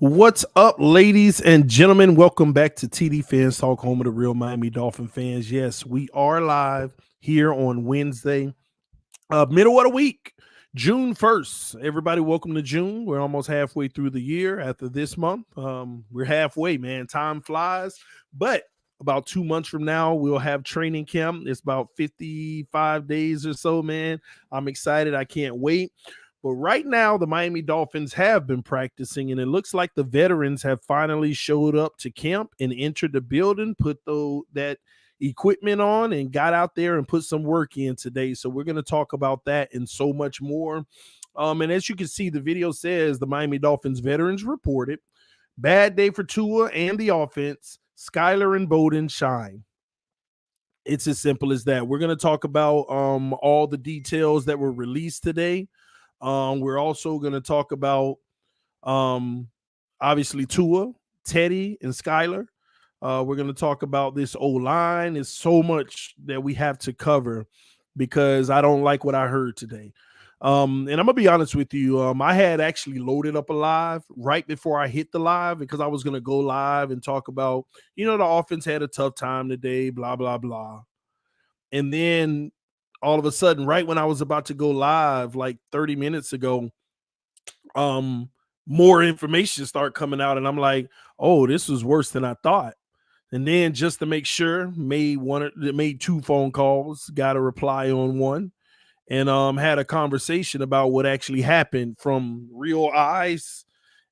What's up, ladies and gentlemen? Welcome back to TDPHINSTALK, home of the real Miami Dolphin fans. Yes, we are live here on Wednesday, middle of the week, June 1st. Everybody, welcome to June. We're almost halfway through the year after this month. We're halfway, man. Time flies, but about 2 months from now, we'll have training camp. It's about 55 days or so, man. I'm excited. I can't wait. But right now, the Miami Dolphins have been practicing, and it looks like the veterans have finally showed up to camp and entered the building, put that equipment on, and got out there and put some work in today. So we're going to talk about that and so much more. And as you can see, the video says the Miami Dolphins veterans reported. Bad day for Tua and the offense. Skylar and Bowden shine. It's as simple as that. We're going to talk about all the details that were released today. We're also going to talk about, obviously, Tua, Teddy, and Skylar. We're going to talk about this O-line. There's so much that we have to cover because I don't like what I heard today. And I'm going to be honest with you. I had actually loaded up a live right before I hit the live because I was going to go live and talk about, the offense had a tough time today, blah, blah, blah. And then all of a sudden, right when I was about to go live, like 30 minutes ago, more information started coming out, and I'm like, oh, this was worse than I thought. And then just to make sure, made 2 phone calls, got a reply on one, and had a conversation about what actually happened from real eyes.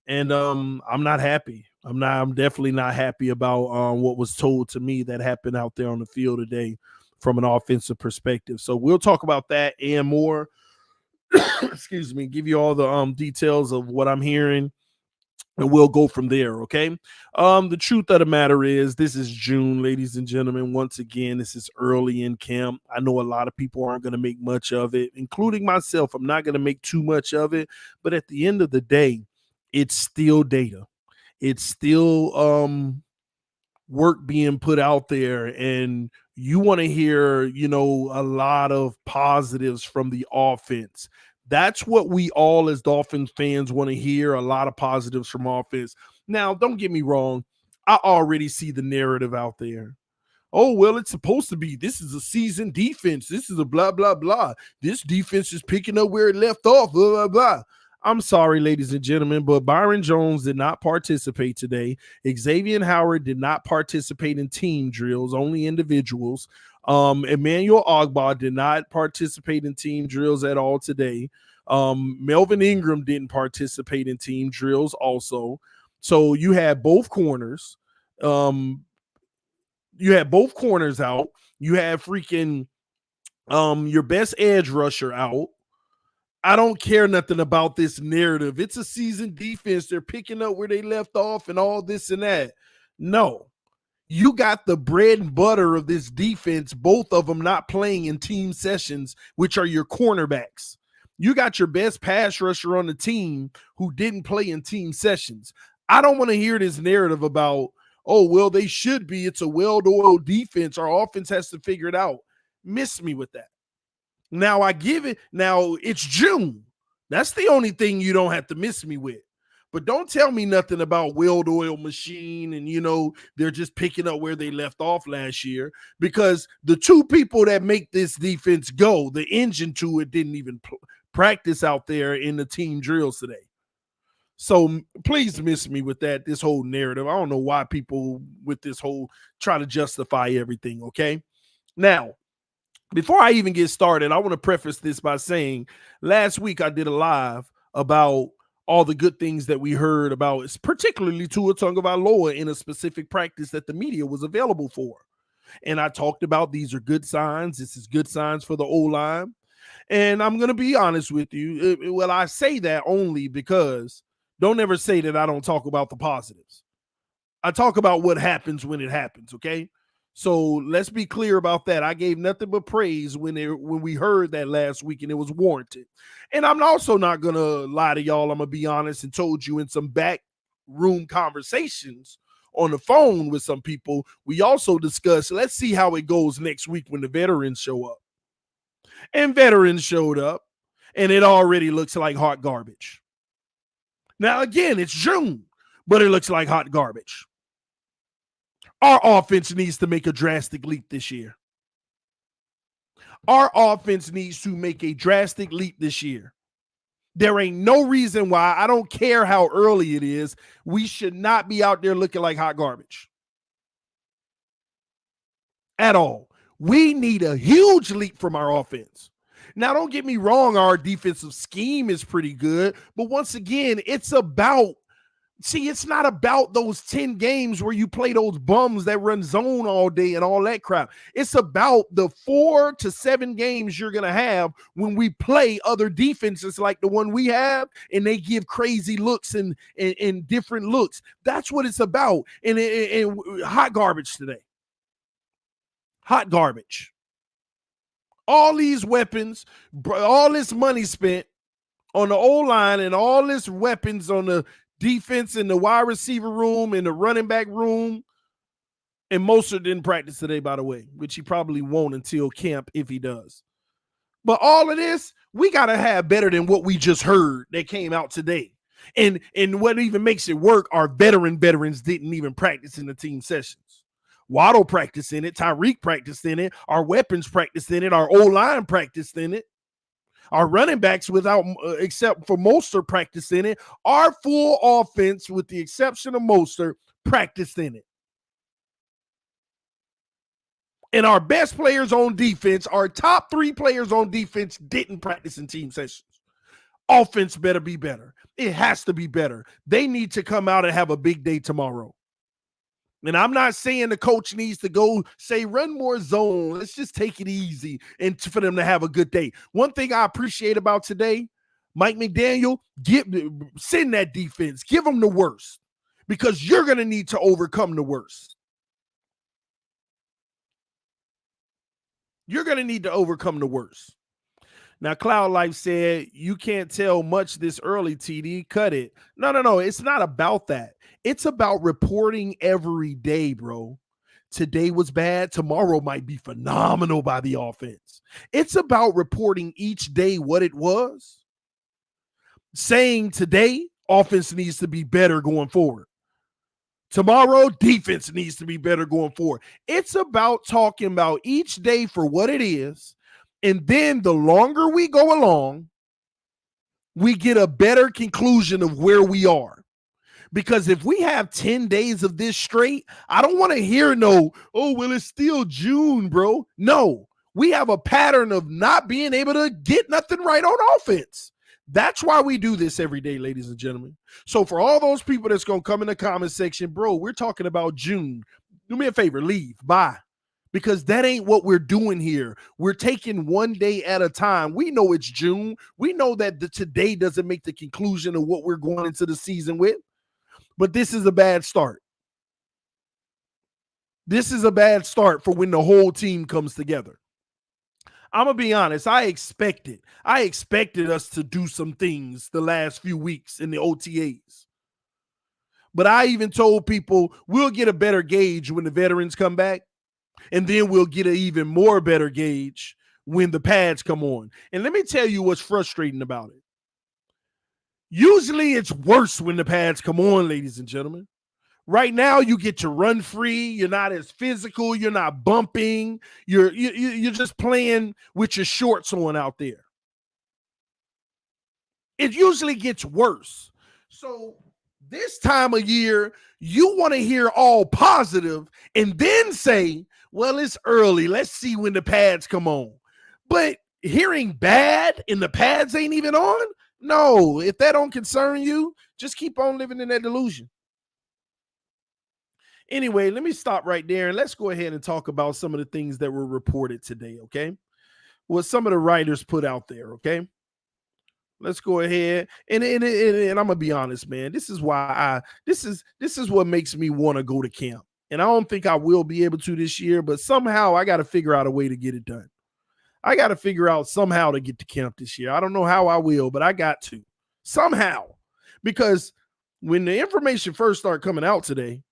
And I'm not happy. I'm definitely not happy about what was told to me that happened out there on the field today from an offensive perspective. So we'll talk about that and more. Excuse me, give you all the details of what I'm hearing, and we'll go from there, okay? The truth of the matter is this is June, ladies and gentlemen. Once again, this is early in camp. I know a lot of people aren't going to make much of it, including myself. I'm not going to make too much of it, but at the end of the day, it's still data. It's still work being put out there, and you want to hear, a lot of positives from the offense. That's what we all as Dolphins fans want to hear, a lot of positives from offense. Now, don't get me wrong. I already see the narrative out there. Oh, well, it's supposed to be. This is a seasoned defense. This is a blah, blah, blah. This defense is picking up where it left off, blah, blah, blah. I'm sorry, ladies and gentlemen, but Byron Jones did not participate today. Xavier Howard did not participate in team drills, only individuals. Emmanuel Ogbah did not participate in team drills at all today. Melvin Ingram didn't participate in team drills also. So you had both corners. You had both corners out. You had freaking your best edge rusher out. I don't care nothing about this narrative. It's a seasoned defense. They're picking up where they left off and all this and that. No. You got the bread and butter of this defense, both of them not playing in team sessions, which are your cornerbacks. You got your best pass rusher on the team who didn't play in team sessions. I don't want to hear this narrative about, oh, well, they should be. It's a well-oiled defense. Our offense has to figure it out. Miss me with that. Now I give it. Now it's June. That's the only thing you don't have to miss me with. But don't tell me nothing about well-oiled machine and, they're just picking up where they left off last year, because the two people that make this defense go, the engine to it, didn't even practice out there in the team drills today. So please miss me with that, this whole narrative. I don't know why people with this whole try to justify everything, okay? Now, before I even get started, I want to preface this by saying last week I did a live about all the good things that we heard about, particularly Tua Tagovailoa in a specific practice that the media was available for. And I talked about these are good signs. This is good signs for the O-line. And I'm going to be honest with you. Well, I say that only because don't ever say that I don't talk about the positives. I talk about what happens when it happens, okay? So let's be clear about that. I gave nothing but praise when we heard that last week, and it was warranted. And I'm also not going to lie to y'all. I'm going to be honest and told you in some back room conversations on the phone with some people, we also discussed, let's see how it goes next week when the veterans show up. And veterans showed up, and it already looks like hot garbage. Now, again, it's June, but it looks like hot garbage. Our offense needs to make a drastic leap this year. Our offense needs to make a drastic leap this year. There ain't no reason why, I don't care how early it is, we should not be out there looking like hot garbage. At all. We need a huge leap from our offense. Now, don't get me wrong, our defensive scheme is pretty good, but once again, it's not about those 10 games where you play those bums that run zone all day and all that crap. It's about the 4 to 7 games you're going to have when we play other defenses like the one we have, and they give crazy looks and different looks. That's what it's about. And hot garbage today. Hot garbage. All these weapons, all this money spent on the O-line and all this weapons on the defense in the wide receiver room, in the running back room. And Mostert didn't practice today, by the way, which he probably won't until camp if he does. But all of this, we got to have better than what we just heard that came out today. And what even makes it work, our veterans didn't even practice in the team sessions. Waddle practiced in it. Tyreek practiced in it. Our weapons practiced in it. Our O-line practiced in it. Our running backs, except for Mostert, practiced in it. Our full offense, with the exception of Mostert, practiced in it. And our best players on defense, our top 3 players on defense, didn't practice in team sessions. Offense better be better. It has to be better. They need to come out and have a big day tomorrow. And I'm not saying the coach needs to go say, run more zone. Let's just take it easy and for them to have a good day. One thing I appreciate about today, Mike McDaniel, send that defense. Give them the worst, because you're going to need to overcome the worst. You're going to need to overcome the worst. Now, Cloud Life said, you can't tell much this early, TD. Cut it. No. It's not about that. It's about reporting every day, bro. Today was bad. Tomorrow might be phenomenal by the offense. It's about reporting each day what it was. Saying today, offense needs to be better going forward. Tomorrow, defense needs to be better going forward. It's about talking about each day for what it is. And then the longer we go along, we get a better conclusion of where we are. Because if we have 10 days of this straight, I don't want to hear it's still June, bro. No, we have a pattern of not being able to get nothing right on offense. That's why we do this every day, ladies and gentlemen. So for all those people that's going to come in the comment section, bro, we're talking about June. Do me a favor, leave. Bye. Because that ain't what we're doing here. We're taking one day at a time. We know it's June. We know that today doesn't make the conclusion of what we're going into the season with. But this is a bad start. This is a bad start for when the whole team comes together. I'm going to be honest. I expected us to do some things the last few weeks in the OTAs. But I even told people we'll get a better gauge when the veterans come back. And then we'll get an even more better gauge when the pads come on. And let me tell you what's frustrating about it. Usually it's worse when the pads come on, ladies and gentlemen. Right now, you get to run free. You're not as physical. You're not bumping. You're just playing with your shorts on out there. It usually gets worse. So this time of year, you want to hear all positive and then say, well, it's early. Let's see when the pads come on. But hearing bad and the pads ain't even on? No, if that don't concern you, just keep on living in that delusion. Anyway, let me stop right there and let's go ahead and talk about some of the things that were reported today, okay? What some of the writers put out there, okay? Let's go ahead and I'm gonna be honest, man. This is why this is what makes me want to go to camp. And I don't think I will be able to this year, but somehow I got to figure out a way to get it done. I got to figure out somehow to get to camp this year. I don't know how I will, but I got to somehow, because when the information first started coming out today,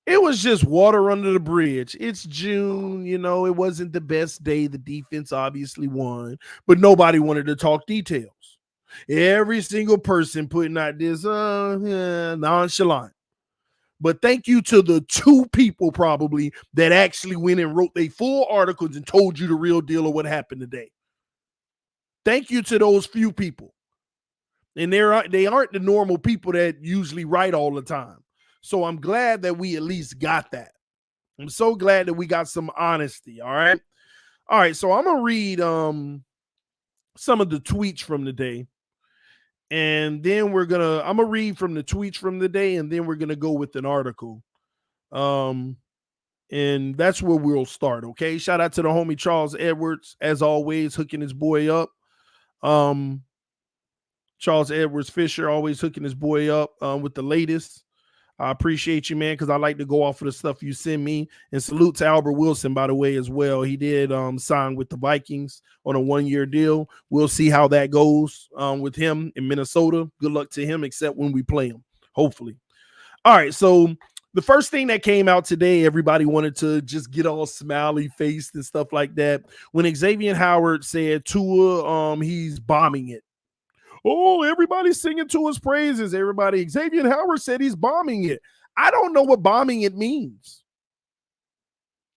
it was just water under the bridge. It's June, it wasn't the best day. The defense obviously won, but nobody wanted to talk details. Every single person putting out this nonchalant. But thank you to the 2 people probably that actually went and wrote their full articles and told you the real deal of what happened today. Thank you to those few people. And they aren't the normal people that usually write all the time. So I'm glad that we at least got that. I'm so glad that we got some honesty. All right. All right. So I'm going to read some of the tweets from the day. And then I'm going to read from the tweets from the day, and then we're going to go with an article. And that's where we'll start. Okay. Shout out to the homie Charles Edwards, as always, hooking his boy up. Charles Edwards Fisher always hooking his boy up with the latest. I appreciate you, man, because I like to go off of the stuff you send me. And salute to Albert Wilson, by the way, as well. He did sign with the Vikings on a 1-year deal. We'll see how that goes with him in Minnesota. Good luck to him, except when we play him, hopefully. All right, so the first thing that came out today, everybody wanted to just get all smiley faced and stuff like that. When Xavier Howard said Tua, he's bombing it. Oh, everybody's singing Tua's praises. Xavier Howard said he's bombing it. I don't know what bombing it means.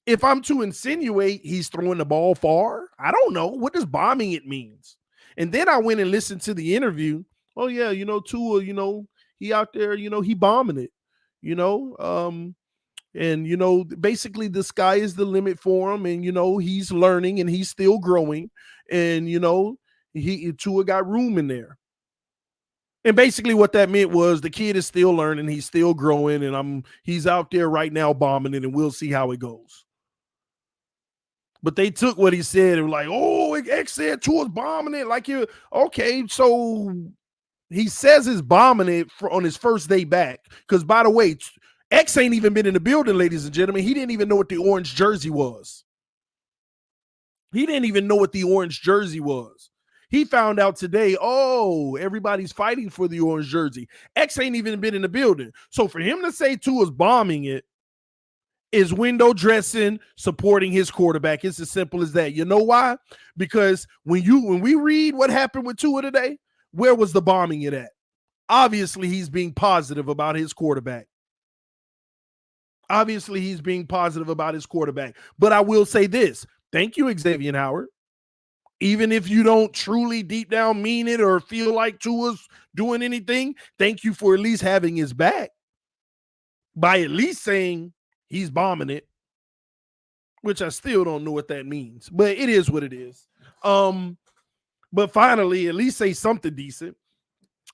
If I'm to insinuate he's throwing the ball far, I don't know. What does bombing it means? And then I went and listened to the interview. Oh, yeah, Tua, he out there, he bombing it, and, basically the sky is the limit for him. And, he's learning and he's still growing. And, Tua got room in there. And basically what that meant was the kid is still learning, he's still growing, and he's out there right now bombing it, and we'll see how it goes. But they took what he said and were like, oh, X said Tua's bombing it. Like, okay, so he says he's bombing it on his first day back. Because, by the way, X ain't even been in the building, ladies and gentlemen. He didn't even know what the orange jersey was. He found out today, oh, everybody's fighting for the orange jersey. X ain't even been in the building. So for him to say Tua's bombing it is window dressing, supporting his quarterback. It's as simple as that. You know why? Because when we read what happened with Tua today, where was the bombing it at? Obviously, he's being positive about his quarterback. But I will say this. Thank you, Xavier Howard. Even if you don't truly deep down mean it or feel like Tua's doing anything, thank you for at least having his back by at least saying he's bombing it, which I still don't know what that means, but it is what it is. But but finally, at least say something decent.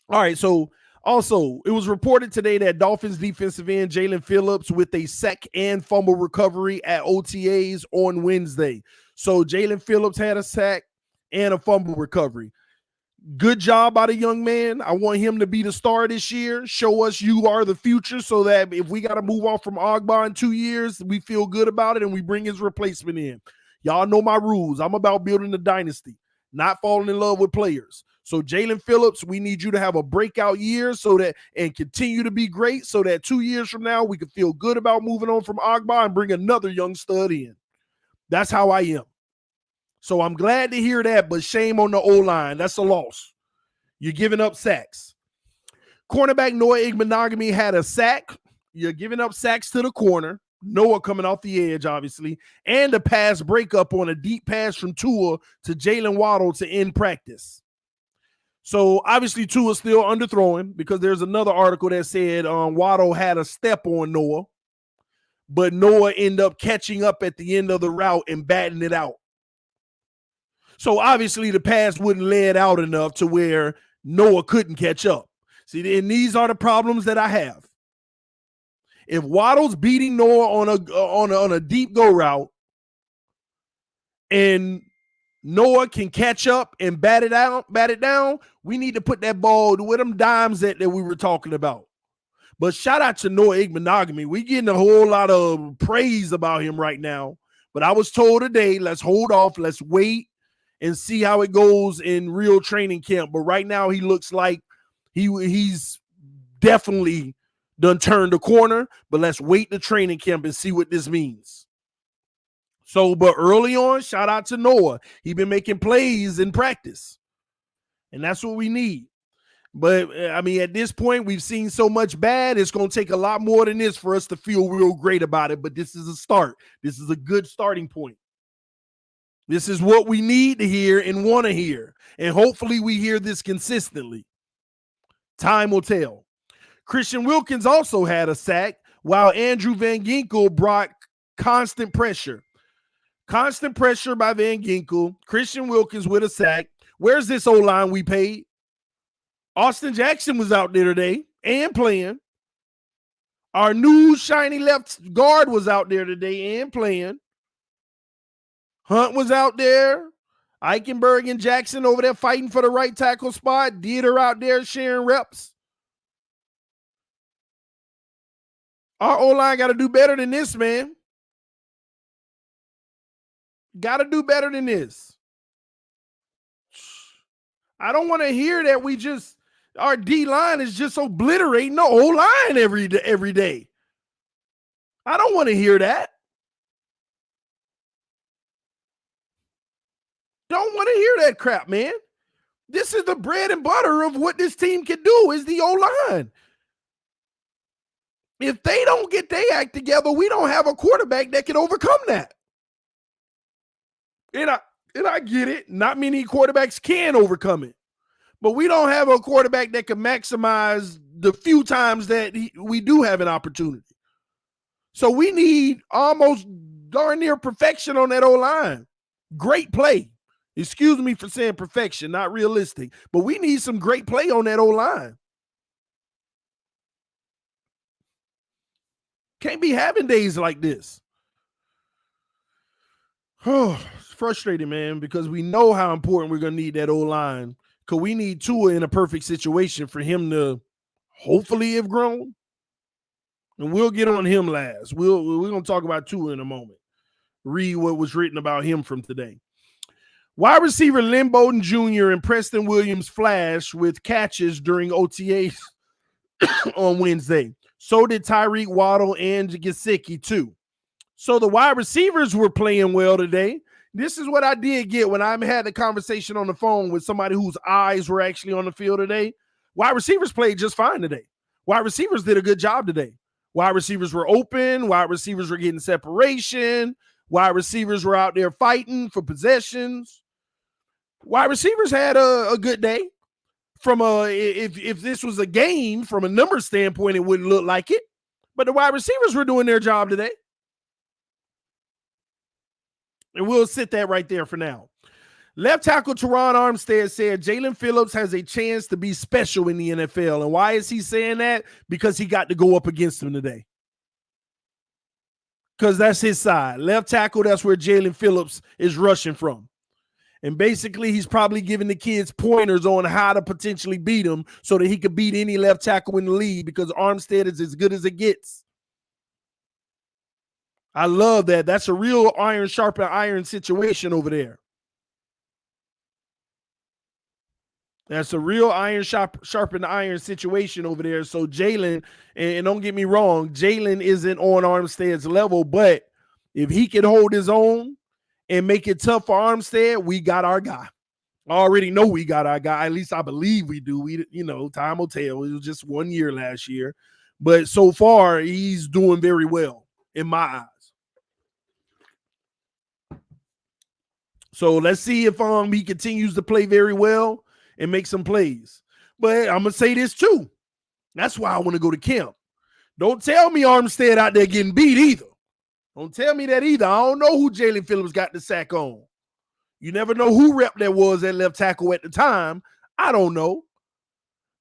All right, so also, it was reported today that Dolphins defensive end Jalen Phillips with a sack and fumble recovery at OTAs on Wednesday. So Jalen Phillips had a sack and a fumble recovery. Good job by the young man. I want him to be the star this year. Show us you are the future so that if we got to move on from Ogba in 2 years, we feel good about it and we bring his replacement in. Y'all know my rules. I'm about building a dynasty, not falling in love with players. So Jalen Phillips, we need you to have a breakout year so that and continue to be great so that 2 years from now we can feel good about moving on from Ogba and bring another young stud in. That's how I am. So I'm glad to hear that, but shame on the O-line. That's a loss. You're giving up sacks. Cornerback Noah Igbenogany had a sack. You're giving up sacks to the corner. Noah coming off the edge, obviously, and a pass breakup on a deep pass from Tua to Jalen Waddle to end practice. So obviously Tua's still underthrowing because there's another article that said Waddle had a step on Noah, but Noah ended up catching up at the end of the route and batting it out. So obviously the pass wouldn't lay it out enough to where Noah couldn't catch up. See, and these are the problems that I have. If Waddle's beating Noah on a deep go route and Noah can catch up and bat it down, we need to put that ball with them dimes that we were talking about. But shout out to Noah Igbenogany. We're getting a whole lot of praise about him right now. But I was told today, let's hold off, let's wait and see how it goes in real training camp. But right now he looks like he's definitely done turned the corner. But let's wait the training camp and see what this means. So, but early on, shout out to Noah. He's been making plays in practice. And that's what we need. But, I mean, at this point, we've seen so much bad. It's going to take a lot more than this for us to feel real great about it. But this is a start. This is a good starting point. This is what we need to hear and want to hear. And hopefully we hear this consistently. Time will tell. Christian Wilkins also had a sack, while Andrew Van Ginkel brought constant pressure. Constant pressure by Van Ginkel. Christian Wilkins with a sack. Where's this O-line we paid? Austin Jackson was out there today and playing. Our new shiny left guard was out there today and playing. Hunt was out there. Eichenberg and Jackson over there fighting for the right tackle spot. Dieter out there sharing reps. Our O-line got to do better than this, man. Got to do better than this. I don't want to hear that our D-line is just obliterating the O-line every day. I don't want to hear that. Don't want to hear that crap, man. This is the bread and butter of what this team can do is the O-line. If they don't get their act together, we don't have a quarterback that can overcome that. And I get it. Not many quarterbacks can overcome it. But we don't have a quarterback that can maximize the few times that we do have an opportunity. So we need almost darn near perfection on that O-line. Great play. Excuse me for saying perfection, not realistic. But we need some great play on that O-line. Can't be having days like this. Oh, it's frustrating, man, because we know how important we're going to need that O-line. Because we need Tua in a perfect situation for him to hopefully have grown. And we'll get on him last. We're going to talk about Tua in a moment. Read what was written about him from today. Wide receiver Lynn Bowden Jr. and Preston Williams flashed with catches during OTAs on Wednesday. So did Tyreek Waddle and Gesicki too. So the wide receivers were playing well today. This is what I did get when I had the conversation on the phone with somebody whose eyes were actually on the field today. Wide receivers played just fine today. Wide receivers did a good job today. Wide receivers were open. Wide receivers were getting separation. Wide receivers were out there fighting for possessions. Wide receivers had a good day. If this was a game from a number standpoint, it wouldn't look like it. But the wide receivers were doing their job today. And we'll sit that right there for now. Left tackle Teron Armstead said Jalen Phillips has a chance to be special in the NFL. And why is he saying that? Because he got to go up against him today. Because that's his side. Left tackle, that's where Jalen Phillips is rushing from. And basically, he's probably giving the kids pointers on how to potentially beat him so that he could beat any left tackle in the league, because Armstead is as good as it gets. I love that. That's a real iron sharpen iron situation over there. That's a real iron sharpen iron situation over there. So Jalen, and don't get me wrong, Jalen isn't on Armstead's level, but if he can hold his own and make it tough for Armstead, we got our guy. I already know we got our guy. At least I believe we do. We, time will tell. It was just 1 year last year, but so far he's doing very well in my eyes. So let's see if he continues to play very well and make some plays. But I'm gonna say this too. That's why I want to go to camp. Don't tell me Armstead out there getting beat either. Don't tell me that either. I don't know who Jalen Phillips got the sack on. You never know who rep that was at left tackle at the time. I don't know.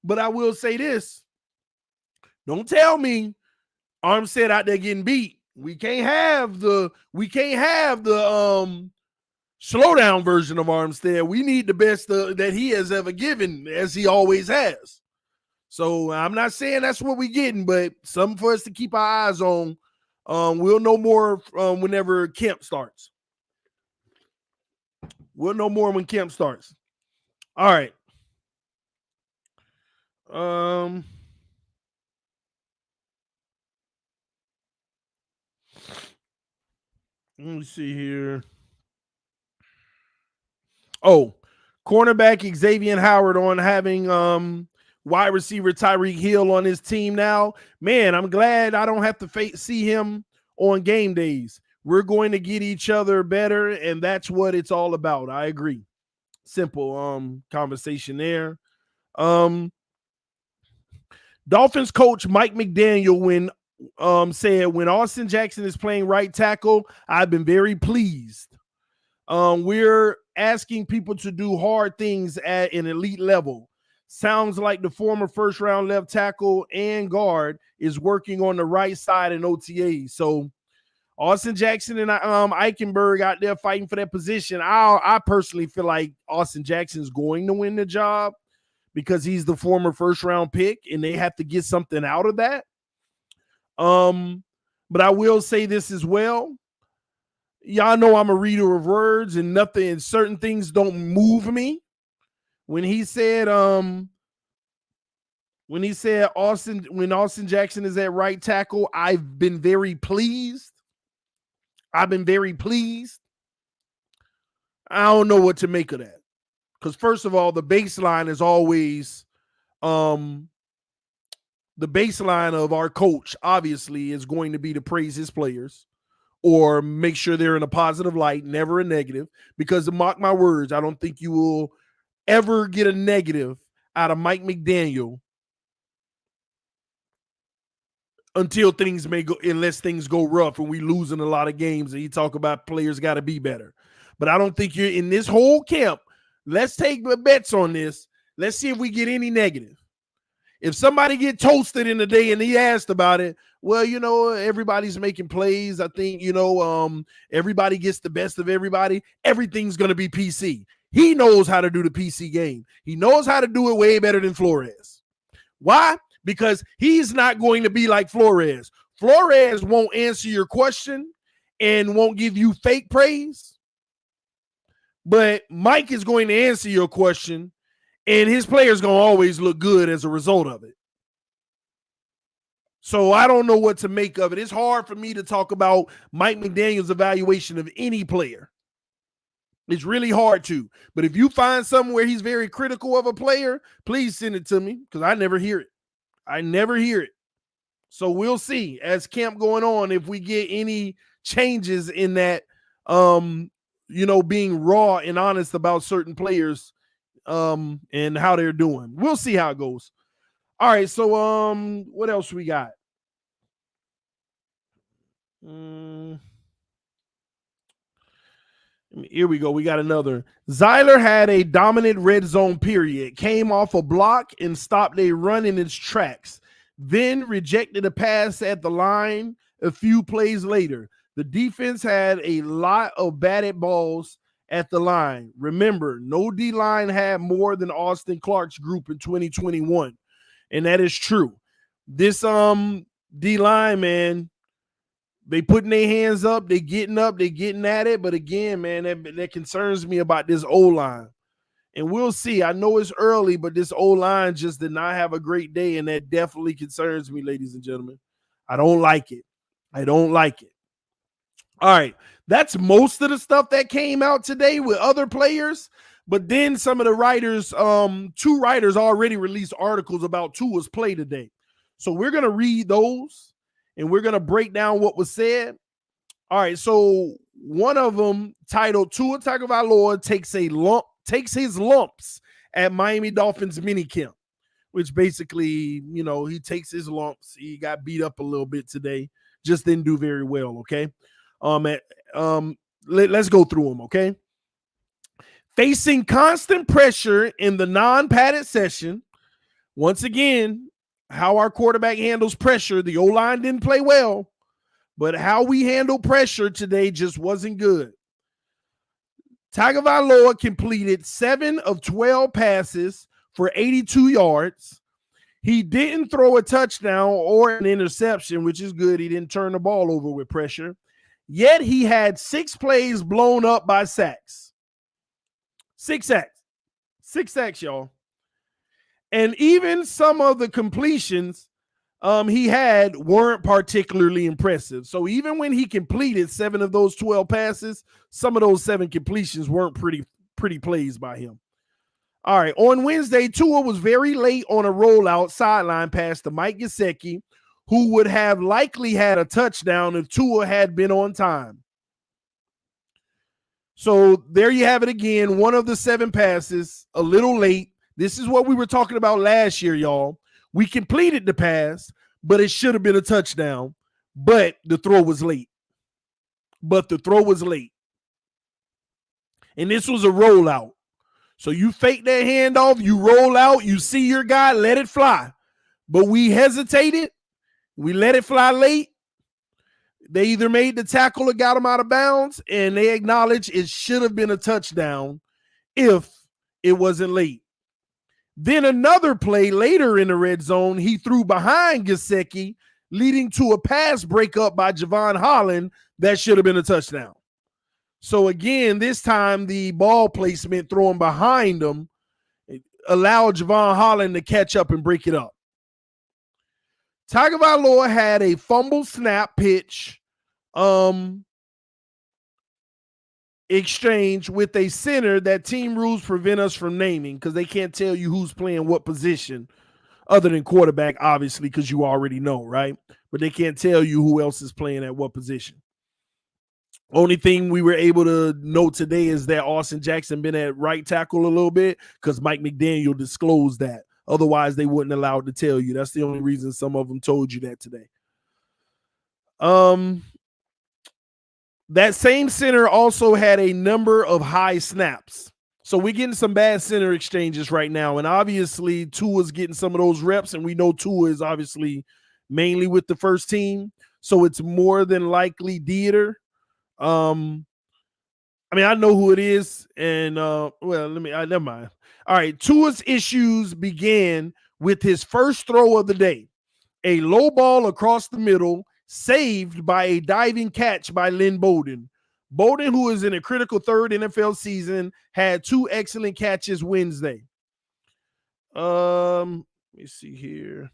But I will say this. Don't tell me Armstead out there getting beat. We can't have the slowdown version of Armstead. We need the best that he has ever given, as he always has. So I'm not saying that's what we're getting, but something for us to keep our eyes on. We'll know more whenever camp starts. We'll know more when camp starts. All right. Let me see here. Oh, cornerback Xavier Howard on having wide receiver Tyreek Hill on his team now. Man, I'm glad I don't have to see him on game days. We're going to get each other better, and that's what it's all about. I agree. Simple conversation there. Dolphins coach Mike McDaniel said, when Austin Jackson is playing right tackle, I've been very pleased. We're asking people to do hard things at an elite level. Sounds like the former first-round left tackle and guard is working on the right side in OTA. So Austin Jackson and Eichenberg out there fighting for that position. I personally feel like Austin Jackson is going to win the job because he's the former first-round pick, and they have to get something out of that. But I will say this as well. Y'all know I'm a reader of words, and certain things don't move me. When he said Austin Jackson is at right tackle, I've been very pleased. I don't know what to make of that. Because first of all, the baseline is always the baseline of our coach, obviously, is going to be to praise his players or make sure they're in a positive light, never a negative. Because to mark my words, I don't think you will ever get a negative out of Mike McDaniel until unless things go rough and we losing a lot of games and he talk about players got to be better. But I don't think you're in this whole camp. Let's take bets on this. Let's see if we get any negative. If somebody get toasted in the day and he asked about it, well, everybody's making plays. I think, everybody gets the best of everybody. Everything's going to be PC. He knows how to do the PC game. He knows how to do it way better than Flores. Why? Because he's not going to be like Flores. Flores won't answer your question and won't give you fake praise. But Mike is going to answer your question, and his players going to always look good as a result of it. So I don't know what to make of it. It's hard for me to talk about Mike McDaniel's evaluation of any player. It's really hard to. But if you find something where he's very critical of a player, please send it to me because I never hear it. So we'll see as camp going on if we get any changes in that, being raw and honest about certain players and how they're doing. We'll see how it goes. All right, so what else we got? Here we go. We got another. Skylar had a dominant red zone period, came off a block and stopped a run in its tracks, then rejected a pass at the line a few plays later. The defense had a lot of batted balls at the line. Remember, no D-line had more than Austin Clark's group in 2021, and that is true. This D-line, man, they putting their hands up, they getting at it. But again, man, that concerns me about this O-line. And we'll see. I know it's early, but this O-line just did not have a great day, and that definitely concerns me, ladies and gentlemen. I don't like it. I don't like it. All right. That's most of the stuff that came out today with other players. But then some of the writers, two writers already released articles about Tua's play today. So we're going to read those, and we're going to break down what was said. All right, so one of them titled Tua Tagovailoa takes his lumps at Miami Dolphins minicamp, which basically, you know, he takes his lumps. He got beat up a little bit today, just didn't do very well, okay? Let's go through them, okay? Facing constant pressure in the non-padded session. Once again, how our quarterback handles pressure. The O-line didn't play well, but how we handle pressure today just wasn't good. Tagovailoa completed 7 of 12 passes for 82 yards. He didn't throw a touchdown or an interception, which is good. He didn't turn the ball over with pressure. Yet he had 6 plays blown up by sacks. 6 sacks. 6 sacks, y'all. And even some of the completions he had weren't particularly impressive. So even when he completed 7 of those 12 passes, some of those 7 completions weren't pretty plays by him. All right, on Wednesday, Tua was very late on a rollout sideline pass to Mike Gesicki, who would have likely had a touchdown if Tua had been on time. So there you have it again, one of the 7 passes, a little late. This is what we were talking about last year, y'all. We completed the pass, but it should have been a touchdown, but the throw was late. And this was a rollout. So you fake that handoff, you roll out, you see your guy, let it fly. But we hesitated. We let it fly late. They either made the tackle or got him out of bounds, and they acknowledge it should have been a touchdown if it wasn't late. Then another play later in the red zone, he threw behind Gesicki, leading to a pass breakup by Javon Holland that should have been a touchdown. So again, this time the ball placement throwing behind him allowed Javon Holland to catch up and break it up. Tagovailoa had a fumble snap pitch exchange with a center that team rules prevent us from naming because they can't tell you who's playing what position other than quarterback, obviously, because you already know, right? But they can't tell you who else is playing at what position. Only thing we were able to know today is that Austin Jackson been at right tackle a little bit because Mike McDaniel disclosed that. Otherwise, they wouldn't allow to tell you. That's the only reason some of them told you that today. That same center also had a number of high snaps. So we're getting some bad center exchanges right now. And obviously, Tua's getting some of those reps. And we know Tua is obviously mainly with the first team. So it's more than likely Dieter. I mean, I know who it is. And, never mind. All right, Tua's issues began with his first throw of the day. A low ball across the middle, saved by a diving catch by Lynn Bowden. Bowden, who is in a critical 3rd NFL season, had 2 excellent catches Wednesday. Let me see here.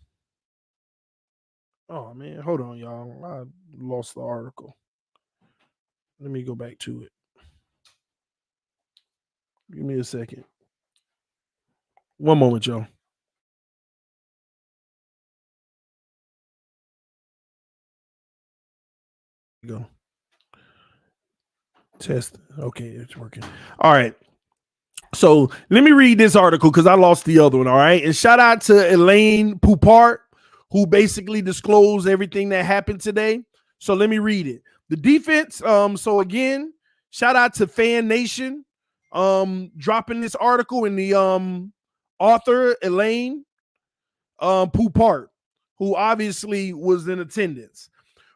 Oh, man, hold on, y'all. I lost the article. Let me go back to it. Give me a second. One moment, y'all. Go. Test. Okay, it's working. All right. So let me read this article because I lost the other one. All right. And shout out to Elaine Poupart, who basically disclosed everything that happened today. So let me read it. The defense. So again, Shout out to Fan Nation dropping this article, in the author Elaine Poupart, who obviously was in attendance.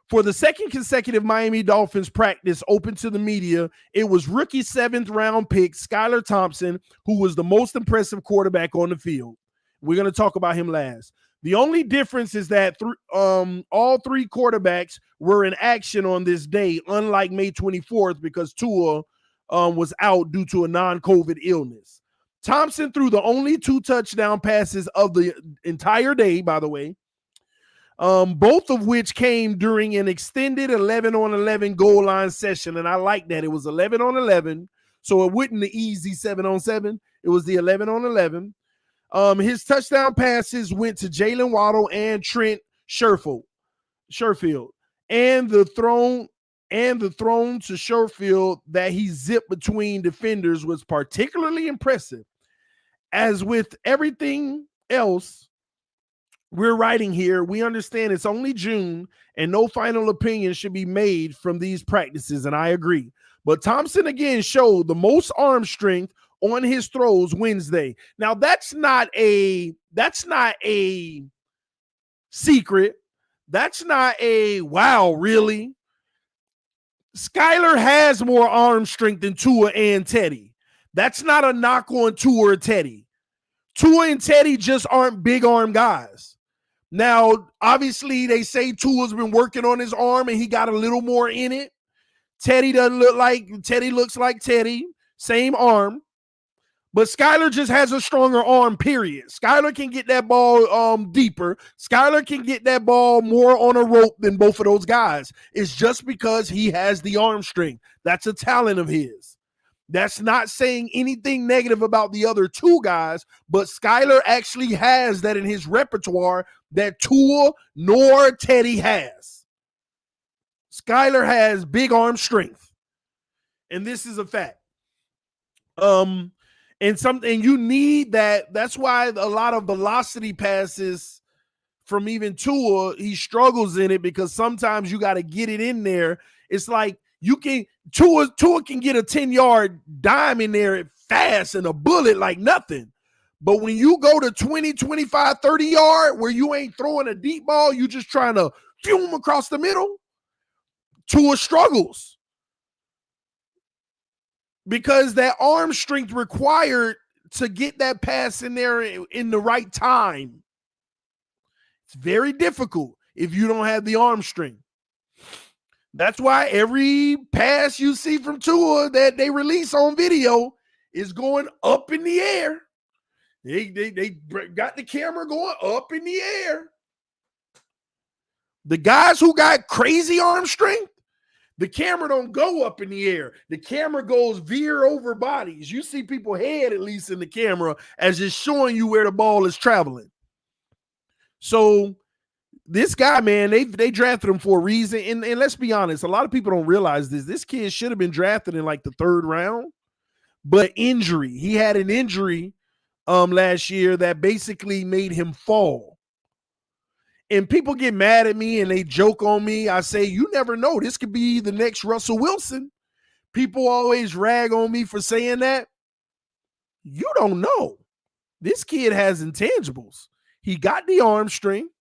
For the second consecutive Miami Dolphins practice open to the media, it was rookie 7th-round pick Skylar Thompson who was the most impressive quarterback on the field. We're going to talk about him last. The only difference is that all three quarterbacks were in action on this day, unlike May 24th, because Tua was out due to a non-COVID illness. Thompson threw the only 2 touchdown passes of the entire day, by the way, both of which came during an extended 11-on-11 goal line session. And I like that. It was 11-on-11, so it wasn't the easy 7-on-7. It was the 11-on-11. His touchdown passes went to Jalen Waddle and Trent Sherfield. And the throw to Sherfield that he zipped between defenders was particularly impressive. As with everything else we're writing here, we understand it's only June and no final opinion should be made from these practices, and I agree. But Thompson again showed the most arm strength on his throws Wednesday. Now that's not a secret. That's not a wow, really. Skylar has more arm strength than Tua and Teddy. That's not a knock on Tua or Teddy. Tua and Teddy just aren't big arm guys. Now, obviously, they say Tua's been working on his arm and he got a little more in it. Teddy doesn't look like Teddy, looks like Teddy, same arm. But Skylar just has a stronger arm, period. Skylar can get that ball deeper. Skylar can get that ball more on a rope than both of those guys. It's just because he has the arm strength. That's a talent of his. That's not saying anything negative about the other two guys, but Skylar actually has that in his repertoire that Tua nor Teddy has. Skylar has big arm strength. And this is a fact. And you need that. That's why a lot of velocity passes from even Tua, he struggles in it because sometimes you got to get it in there. It's like Tua can get a 10-yard dime in there fast and a bullet like nothing. But when you go to 20, 25, 30 yard where you ain't throwing a deep ball, you just trying to fume across the middle, Tua struggles. Because that arm strength required to get that pass in there in the right time. It's very difficult if you don't have the arm strength. That's why every pass you see from Tua that they release on video is going up in the air. They got the camera going up in the air. The guys who got crazy arm strength, the camera don't go up in the air. The camera goes veer over bodies. You see people head at least in the camera as it's showing you where the ball is traveling. So this guy, man, they drafted him for a reason. And let's be honest, a lot of people don't realize this. This kid should have been drafted in like the 3rd round, but injury. He had an injury last year that basically made him fall. And people get mad at me and they joke on me. I say, you never know. This could be the next Russell Wilson. People always rag on me for saying that. You don't know. This kid has intangibles. He got the arm strength.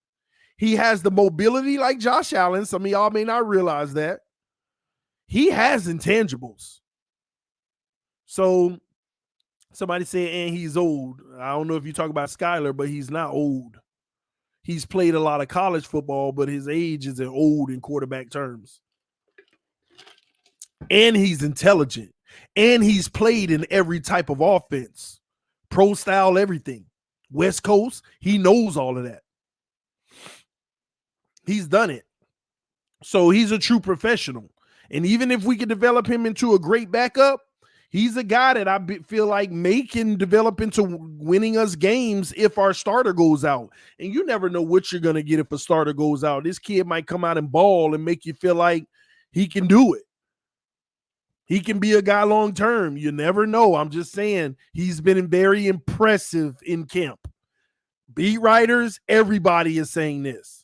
He has the mobility like Josh Allen. Some of y'all may not realize that. He has intangibles. So somebody said, and he's old. I don't know if you talk about Skylar, but he's not old. He's played a lot of college football, but his age isn't old in quarterback terms. And he's intelligent. And he's played in every type of offense. Pro style, everything. West Coast, he knows all of that. He's done it. So he's a true professional. And even if we could develop him into a great backup, he's a guy that I feel like can develop into winning us games if our starter goes out. And you never know what you're going to get if a starter goes out. This kid might come out and ball and make you feel like he can do it. He can be a guy long term. You never know. I'm just saying he's been very impressive in camp. Beat writers, everybody is saying this.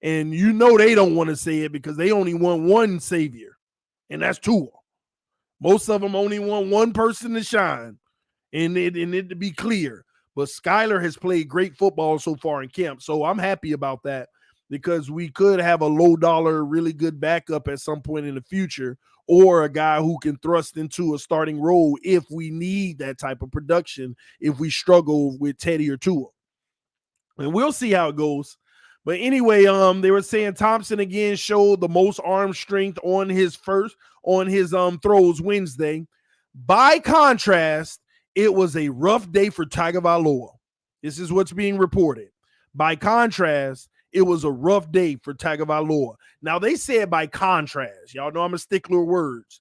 And you know they don't want to say it because they only want one savior, and that's Tua. Most of them only want one person to shine, and it to be clear. But Skylar has played great football so far in camp, so I'm happy about that because we could have a low dollar, really good backup at some point in the future, or a guy who can thrust into a starting role if we need that type of production, if we struggle with Teddy or Tua. And we'll see how it goes. But anyway, they were saying Thompson again showed the most arm strength on his throws Wednesday. By contrast, it was a rough day for Tagovailoa. This is what's being reported. By contrast, it was a rough day for Tagovailoa. Now, they said by contrast. Y'all know I'm a stickler of words.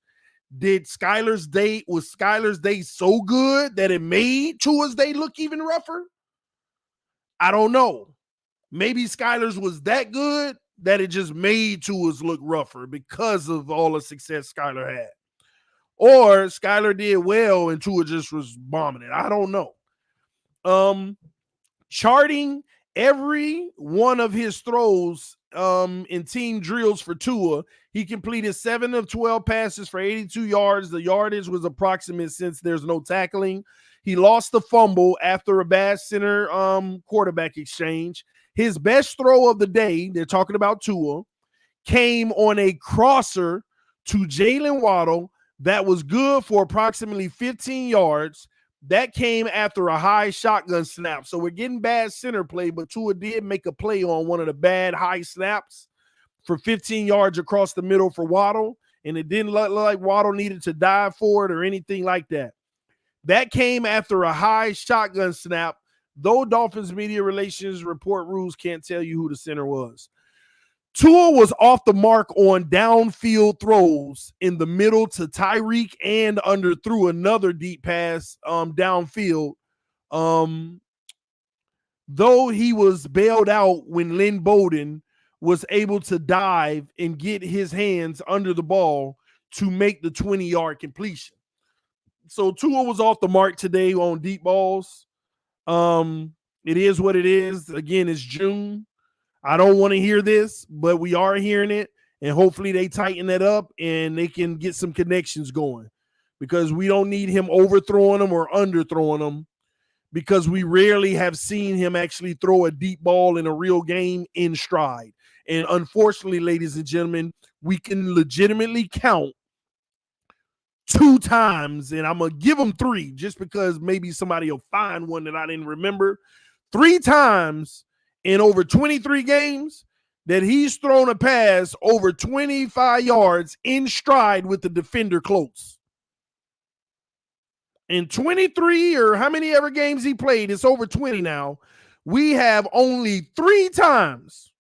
Was Skylar's day so good that it made Tua's day look even rougher? I don't know. Maybe Skylar's was that good that it just made Tua's look rougher because of all the success Skylar had. Or Skylar did well and Tua just was bombing it. I don't know. Charting every one of his throws in team drills for Tua, he completed 7 of 12 passes for 82 yards. The yardage was approximate since there's no tackling. He lost the fumble after a bad center quarterback exchange. His best throw of the day, they're talking about Tua, came on a crosser to Jalen Waddle that was good for approximately 15 yards. That came after a high shotgun snap. So we're getting bad center play, but Tua did make a play on one of the bad high snaps for 15 yards across the middle for Waddle, and it didn't look like Waddle needed to dive for it or anything like that. That came after a high shotgun snap, though Dolphins media relations report rules can't tell you who the center was. Tua was off the mark on downfield throws in the middle to Tyreek and underthrew another deep pass downfield. Though he was bailed out when Lynn Bowden was able to dive and get his hands under the ball to make the 20-yard completion. So Tua was off the mark today on deep balls. It is what it is. Again, it's June. I don't want to hear this, but we are hearing it, and hopefully they tighten that up and they can get some connections going because we don't need him overthrowing them or underthrowing them because we rarely have seen him actually throw a deep ball in a real game in stride. And unfortunately, ladies and gentlemen, we can legitimately count 2 times, and I'm going to give them 3 just because maybe somebody will find one that I didn't remember. 3 times in over 23 games that he's thrown a pass over 25 yards in stride with the defender close. In 23 or how many ever games he played, it's over 20 now, we have only 3 times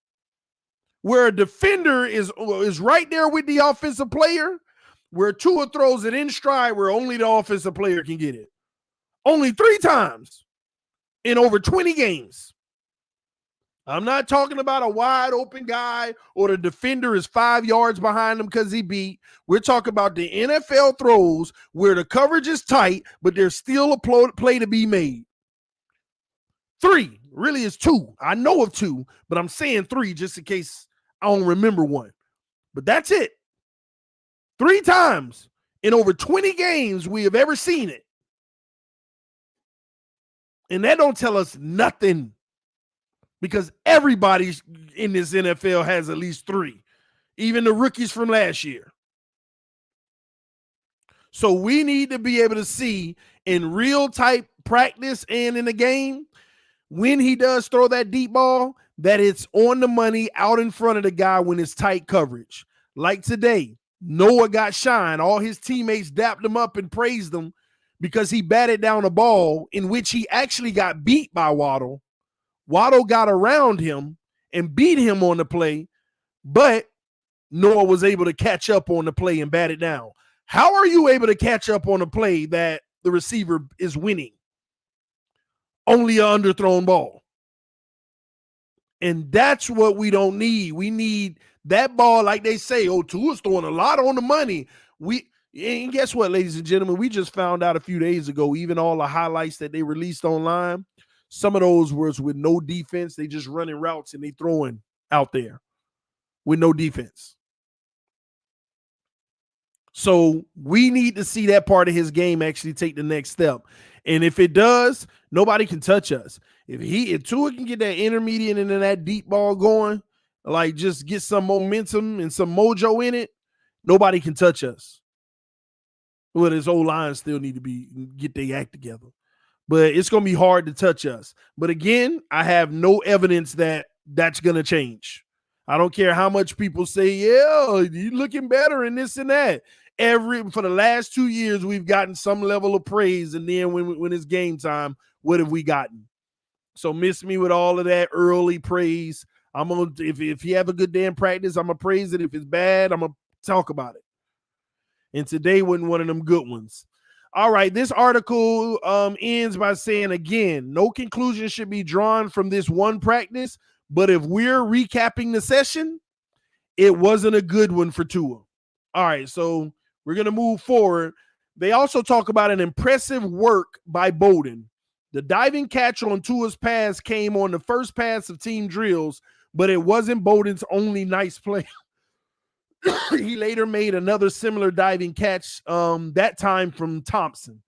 where a defender is right there with the offensive player, where Tua throws it in stride where only the offensive player can get it. Only 3 times in over 20 games. I'm not talking about a wide open guy or the defender is 5 yards behind him because he beat. We're talking about the NFL throws where the coverage is tight, but there's still a play to be made. 3, really is 2. I know of 2, but I'm saying 3 just in case I don't remember one. But that's it. 3 times in over 20 games we have ever seen it. And that don't tell us nothing because everybody in this NFL has at least 3, even the rookies from last year. So we need to be able to see in real type practice and in the game when he does throw that deep ball that it's on the money out in front of the guy when it's tight coverage. Like today, Noah got shine. All his teammates dapped him up and praised him because he batted down a ball in which he actually got beat by Waddle. Waddle got around him and beat him on the play, but Noah was able to catch up on the play and bat it down. How are you able to catch up on a play that the receiver is winning? Only an underthrown ball. And that's what we don't need. We need that ball, like they say, Tua's throwing a lot on the money. And guess what, ladies and gentlemen? We just found out a few days ago, even all the highlights that they released online, some of those was with no defense. They just running routes and they throwing out there with no defense. So we need to see that part of his game actually take the next step. And if it does, nobody can touch us. If Tua can get that intermediate and then that deep ball going, like just get some momentum and some mojo in it, nobody can touch us. Well, his old line still need to get their act together. But it's going to be hard to touch us. But again, I have no evidence that that's going to change. I don't care how much people say, yeah, you're looking better and this and that. For the last 2 years, we've gotten some level of praise. And then when it's game time, what have we gotten? So miss me with all of that early praise. I'm gonna if you have a good day in practice, I'm gonna praise it. If it's bad, I'm gonna talk about it. And today wasn't one of them good ones. All right, this article ends by saying, again, no conclusion should be drawn from this one practice, but if we're recapping the session, it wasn't a good one for Tua. All right, so we're going to move forward. They also talk about an impressive work by Bowden. The diving catch on Tua's pass came on the first pass of team drills, but it wasn't Bowden's only nice play. He later made another similar diving catch, that time from Thompson.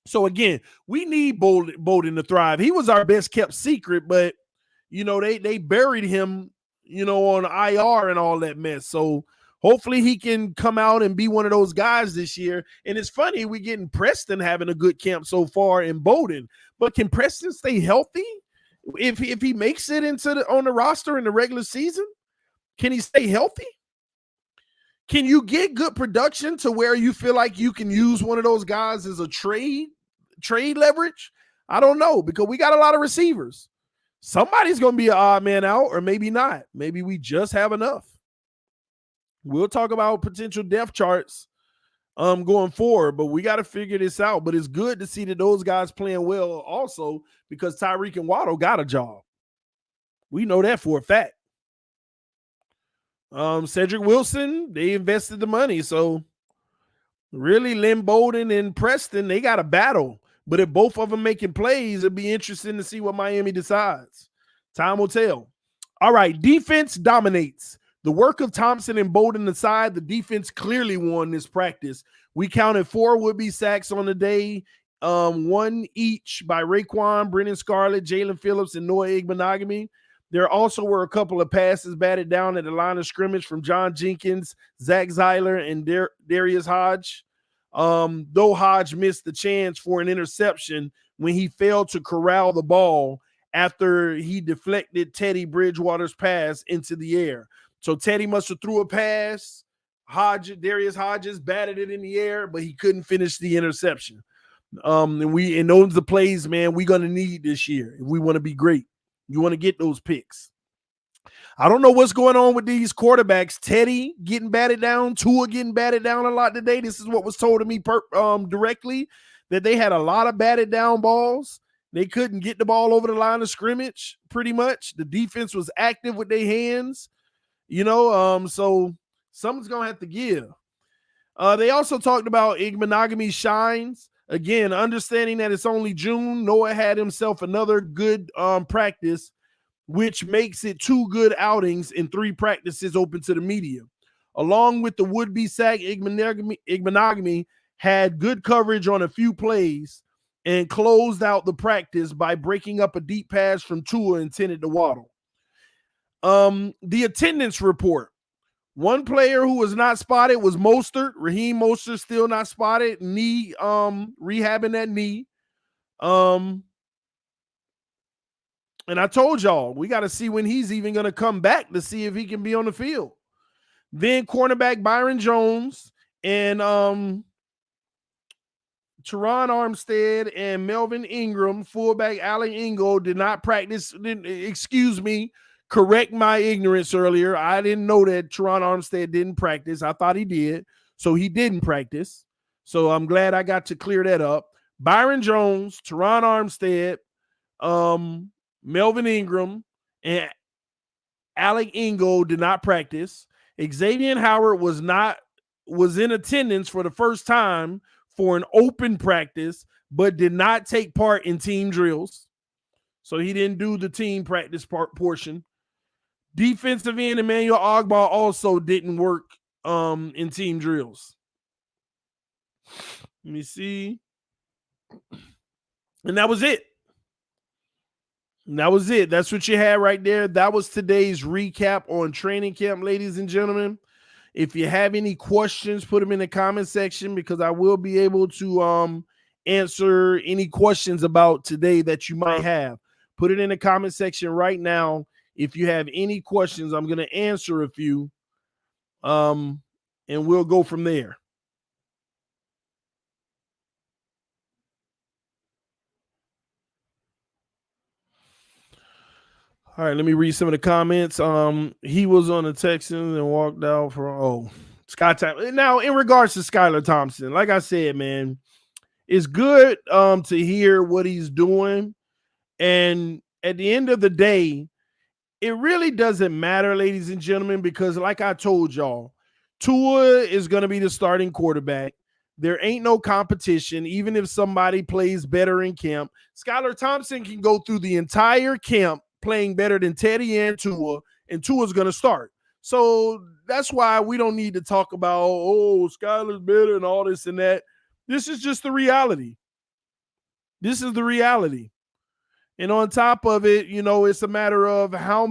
So again, we need Bowden to thrive. He was our best kept secret, but they buried him, on IR and all that mess. So hopefully he can come out and be one of those guys this year. And it's funny, we're getting Preston having a good camp so far in Bowden, but can Preston stay healthy if he makes it on the roster in the regular season? Can he stay healthy? Can you get good production to where you feel like you can use one of those guys as a trade leverage? I don't know, because we got a lot of receivers. Somebody's going to be an odd man out, or maybe not. Maybe we just have enough. We'll talk about potential depth charts going forward, but we got to figure this out. But it's good to see that those guys playing well also, because Tyreek and Waddle got a job. We know that for a fact. Cedric Wilson, they invested the money. So really, Lynn Bowden and Preston, they got a battle. But if both of them making plays, it'd be interesting to see what Miami decides. Time will tell. All right, defense dominates. The work of Thompson and Bowden aside, the defense clearly won this practice. We counted 4 would-be sacks on the day, 1 each by Raekwon, Brennan Scarlett, Jalen Phillips, and Noah Igbenogany. There also were a couple of passes batted down at the line of scrimmage from John Jenkins, Zach Zeiler, and Darius Hodge. Though Hodge missed the chance for an interception when he failed to corral the ball after he deflected Teddy Bridgewater's pass into the air. So Teddy must have threw a pass. Darius Hodges batted it in the air, but he couldn't finish the interception. And those are the plays, man, we're going to need this year if we want to be great. You want to get those picks. I don't know what's going on with these quarterbacks. Teddy getting batted down, Tua getting batted down a lot today. This is what was told to me directly, that they had a lot of batted down balls. They couldn't get the ball over the line of scrimmage pretty much. The defense was active with their hands, so something's going to have to give. They also talked about Igbenogany shines. Again, understanding that it's only June, Noah had himself another good practice, which makes it 2 good outings in 3 practices open to the media. Along with the would-be sack, Igbenogany had good coverage on a few plays and closed out the practice by breaking up a deep pass from Tua intended to Waddle. The attendance report. One player who was not spotted was Mostert. Raheem Mostert still not spotted. Knee, rehabbing that knee. And I told y'all, we got to see when he's even going to come back to see if he can be on the field. Then cornerback Byron Jones and Teron Armstead and Melvin Ingram, fullback Allen Ingold did not practice. Correct my ignorance earlier. I didn't know that Teron Armstead didn't practice. I thought he did. So he didn't practice. So I'm glad I got to clear that up. Byron Jones, Teron Armstead, Melvin Ingram, and Alec Ingold did not practice. Xavier Howard was in attendance for the first time for an open practice, but did not take part in team drills. So he didn't do the team practice portion. Defensive end Emmanuel Ogbah also didn't work in team drills. Let me see. And that was it. And that was it. That's what you had right there. That was today's recap on training camp, ladies and gentlemen. If you have any questions, put them in the comment section because I will be able to answer any questions about today that you might have. Put it in the comment section right now. If you have any questions, I'm going to answer a few, and we'll go from there. All right, let me read some of the comments. He was on the Texans and walked out for Sky time. Now, in regards to Skylar Thompson, like I said, man, it's good to hear what he's doing. And at the end of the day, it really doesn't matter, ladies and gentlemen, because like I told y'all, Tua is going to be the starting quarterback. There ain't no competition, even if somebody plays better in camp. Skylar Thompson can go through the entire camp playing better than Teddy and Tua's going to start. So that's why we don't need to talk about, Skylar's better and all this and that. This is just the reality. This is the reality. And on top of it, it's a matter of how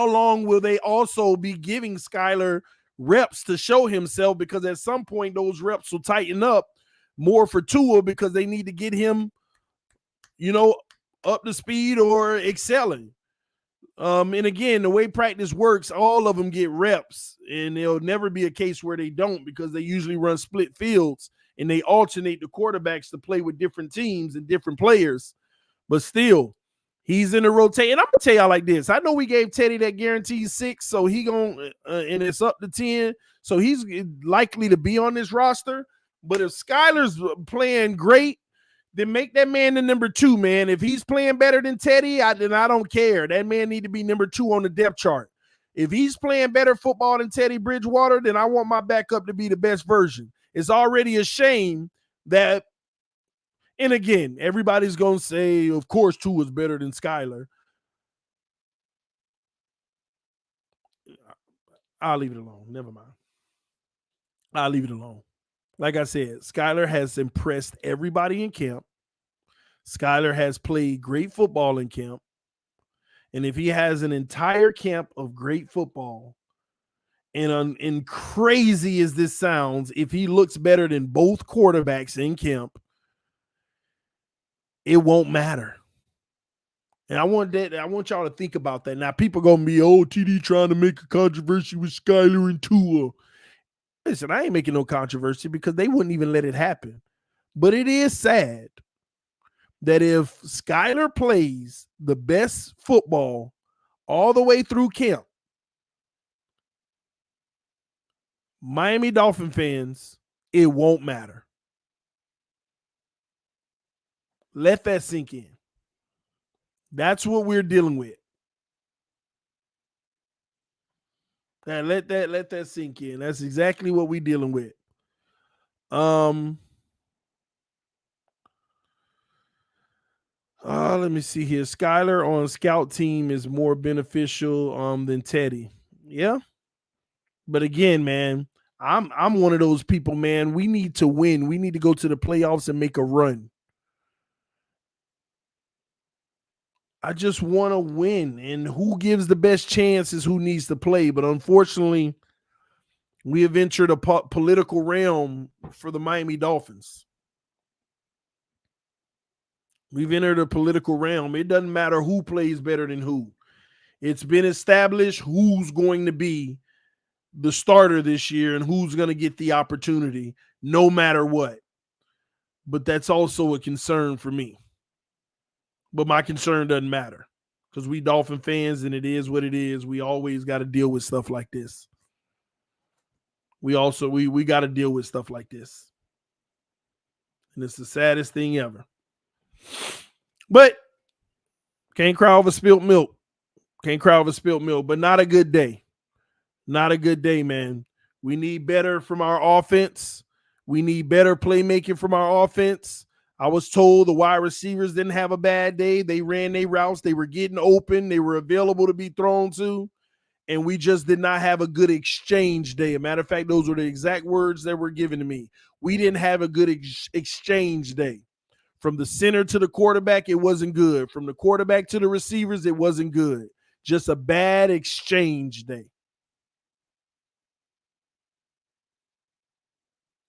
long will they also be giving Skylar reps to show himself, because at some point those reps will tighten up more for Tua because they need to get him, up to speed or excelling. And again, the way practice works, all of them get reps, and there'll never be a case where they don't, because they usually run split fields and they alternate the quarterbacks to play with different teams and different players. But still, he's in the rotation. And I'm gonna tell y'all like this: I know we gave Teddy that guaranteed 6, so he gonna and it's up to 10, so he's likely to be on this roster. But if Skylar's playing great, then make that man the number 2, man. If he's playing better than Teddy, then I don't care. That man need to be number 2 on the depth chart. If he's playing better football than Teddy Bridgewater, then I want my backup to be the best version. It's already a shame that, and again, everybody's going to say, of course, Tua is better than Skylar. I'll leave it alone. Never mind. I'll leave it alone. Like I said, Skylar has impressed everybody in camp. Skylar has played great football in camp. And if he has an entire camp of great football, and crazy as this sounds, if he looks better than both quarterbacks in camp, it won't matter. And I want y'all to think about that. Now, people gonna be, TD trying to make a controversy with Skylar and Tua. Listen, I ain't making no controversy because they wouldn't even let it happen. But it is sad that if Skylar plays the best football all the way through camp, Miami Dolphin fans, it won't matter. Let that sink in. That's what we're dealing with. Now, let that sink in. That's exactly what we're dealing with. Let me see here. Skylar on scout team is more beneficial than Teddy. Yeah. But again, man, I'm one of those people, man. We need to win. We need to go to the playoffs and make a run. I just want to win, and who gives the best chance is who needs to play. But unfortunately, we have entered a political realm for the Miami Dolphins. We've entered a political realm. It doesn't matter who plays better than who. It's been established who's going to be the starter this year and who's going to get the opportunity no matter what. But that's also a concern for me. But my concern doesn't matter because we Dolphin fans, and it is what it is. We always got to deal with stuff like this. We got to deal with stuff like this. And it's the saddest thing ever. But can't cry over spilt milk. Can't cry over spilt milk, but not a good day. Not a good day, man. We need better from our offense. We need better playmaking from our offense. I was told the wide receivers didn't have a bad day. They ran their routes. They were getting open. They were available to be thrown to. and we just did not have a good exchange day. A matter of fact, those were the exact words that were given to me. We didn't have a good exchange day. From the center to the quarterback, it wasn't good. From the quarterback to the receivers, it wasn't good. Just a bad exchange day.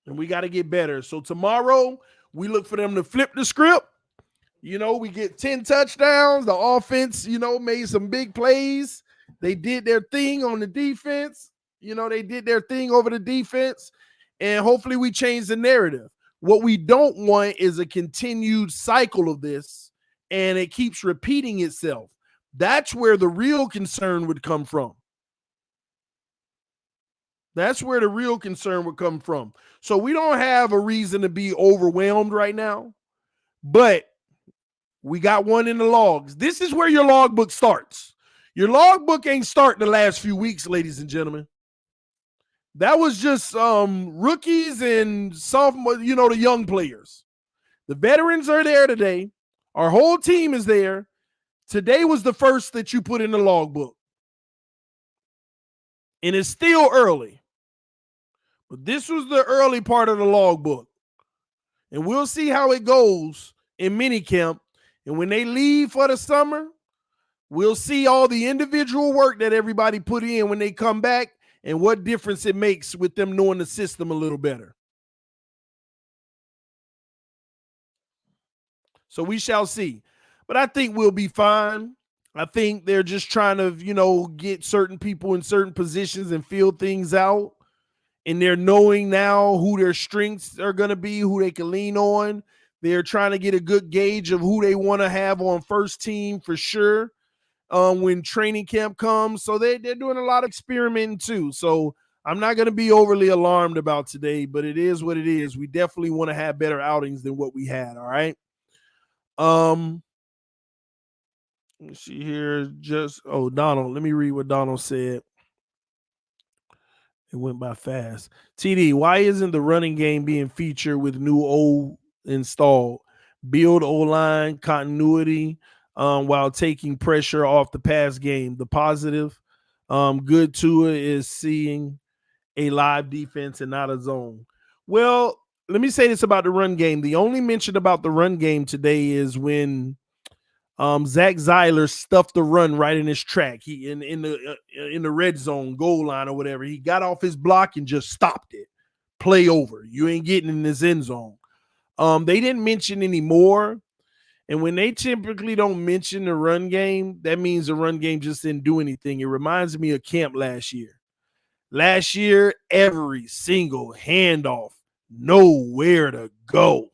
And we got to get better. So tomorrow, we look for them to flip the script. We get 10 touchdowns. The offense, made some big plays. They did their thing on the defense. They did their thing over the defense. And hopefully we change the narrative. What we don't want is a continued cycle of this, and it keeps repeating itself. That's where the real concern would come from. That's where the real concern would come from. So we don't have a reason to be overwhelmed right now, but we got one in the logs. This is where your logbook starts. Your logbook ain't starting the last few weeks, ladies and gentlemen. That was just rookies and sophomore, the young players. The veterans are there today. Our whole team is there. Today was the first that you put in the logbook. And it's still early. But this was the early part of the logbook. And we'll see how it goes in minicamp. And when they leave for the summer, we'll see all the individual work that everybody put in when they come back and what difference it makes with them knowing the system a little better. So we shall see. But I think we'll be fine. I think they're just trying to, get certain people in certain positions and feel things out. And they're knowing now who their strengths are going to be, who they can lean on. They're trying to get a good gauge of who they want to have on first team for sure when training camp comes. So they're doing a lot of experimenting too. So I'm not going to be overly alarmed about today, but it is what it is. We definitely want to have better outings than what we had, all right? Let's see here. Donald. Let me read what Donald said. It went by fast. TD, why isn't the running game being featured with new O installed? Build O-line continuity while taking pressure off the pass game. The positive, good to it is seeing a live defense and not a zone. Well, let me say this about the run game. The only mention about the run game today is when Zach Zeiler stuffed the run right in his track. He in the red zone goal line or whatever. He got off his block and just stopped it. Play over. You ain't getting in this end zone. They didn't mention any more. And when they typically don't mention the run game, that means the run game just didn't do anything. It reminds me of camp last year. Last year, every single handoff, nowhere to go.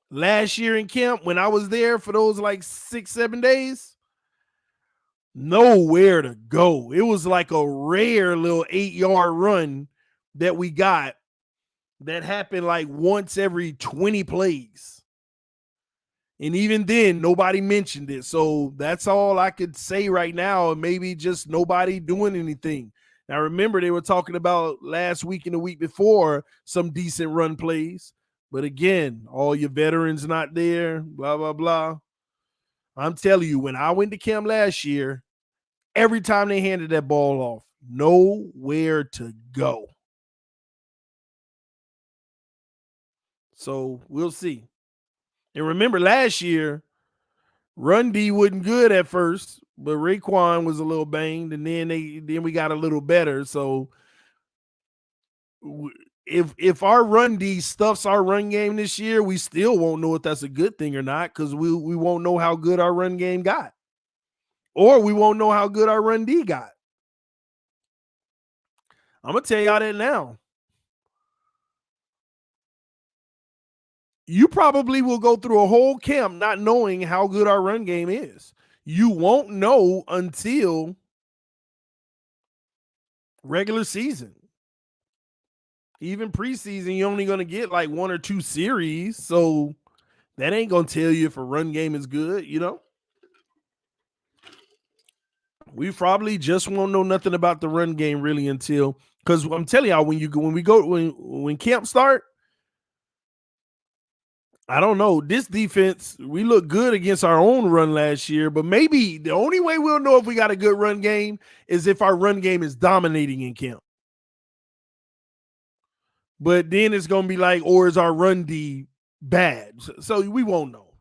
Last year in camp, when I was there for those like 6-7 days, nowhere to go. It was like a rare little 8-yard run that we got that happened like once every 20 plays. And even then, nobody mentioned it. So that's all I could say right now. Maybe just nobody doing anything. Now, remember, they were talking about last week and the week before some decent run plays. But again, all your veterans not there, blah, blah, blah. I'm telling you, when I went to camp last year, every time they handed that ball off, nowhere to go. So we'll see. And remember, last year, Run D wasn't good at first, but Raekwon was a little banged, and then we got a little better. So if our Run D stuffs our run game this year, we still won't know if that's a good thing or not, because we won't know how good our run game got. Or we won't know how good our Run D got. I'm going to tell y'all that now. You probably will go through a whole camp not knowing how good our run game is. You won't know until regular season. Even preseason, you're only going to get like 1 or 2 series. So that ain't going to tell you if a run game is good, We probably just won't know nothing about the run game really until, because I'm telling y'all, when camp start, I don't know. This defense, we look good against our own run last year, but maybe the only way we'll know if we got a good run game is if our run game is dominating in camp. But then it's going to be like, or is our run D bad? So we won't know.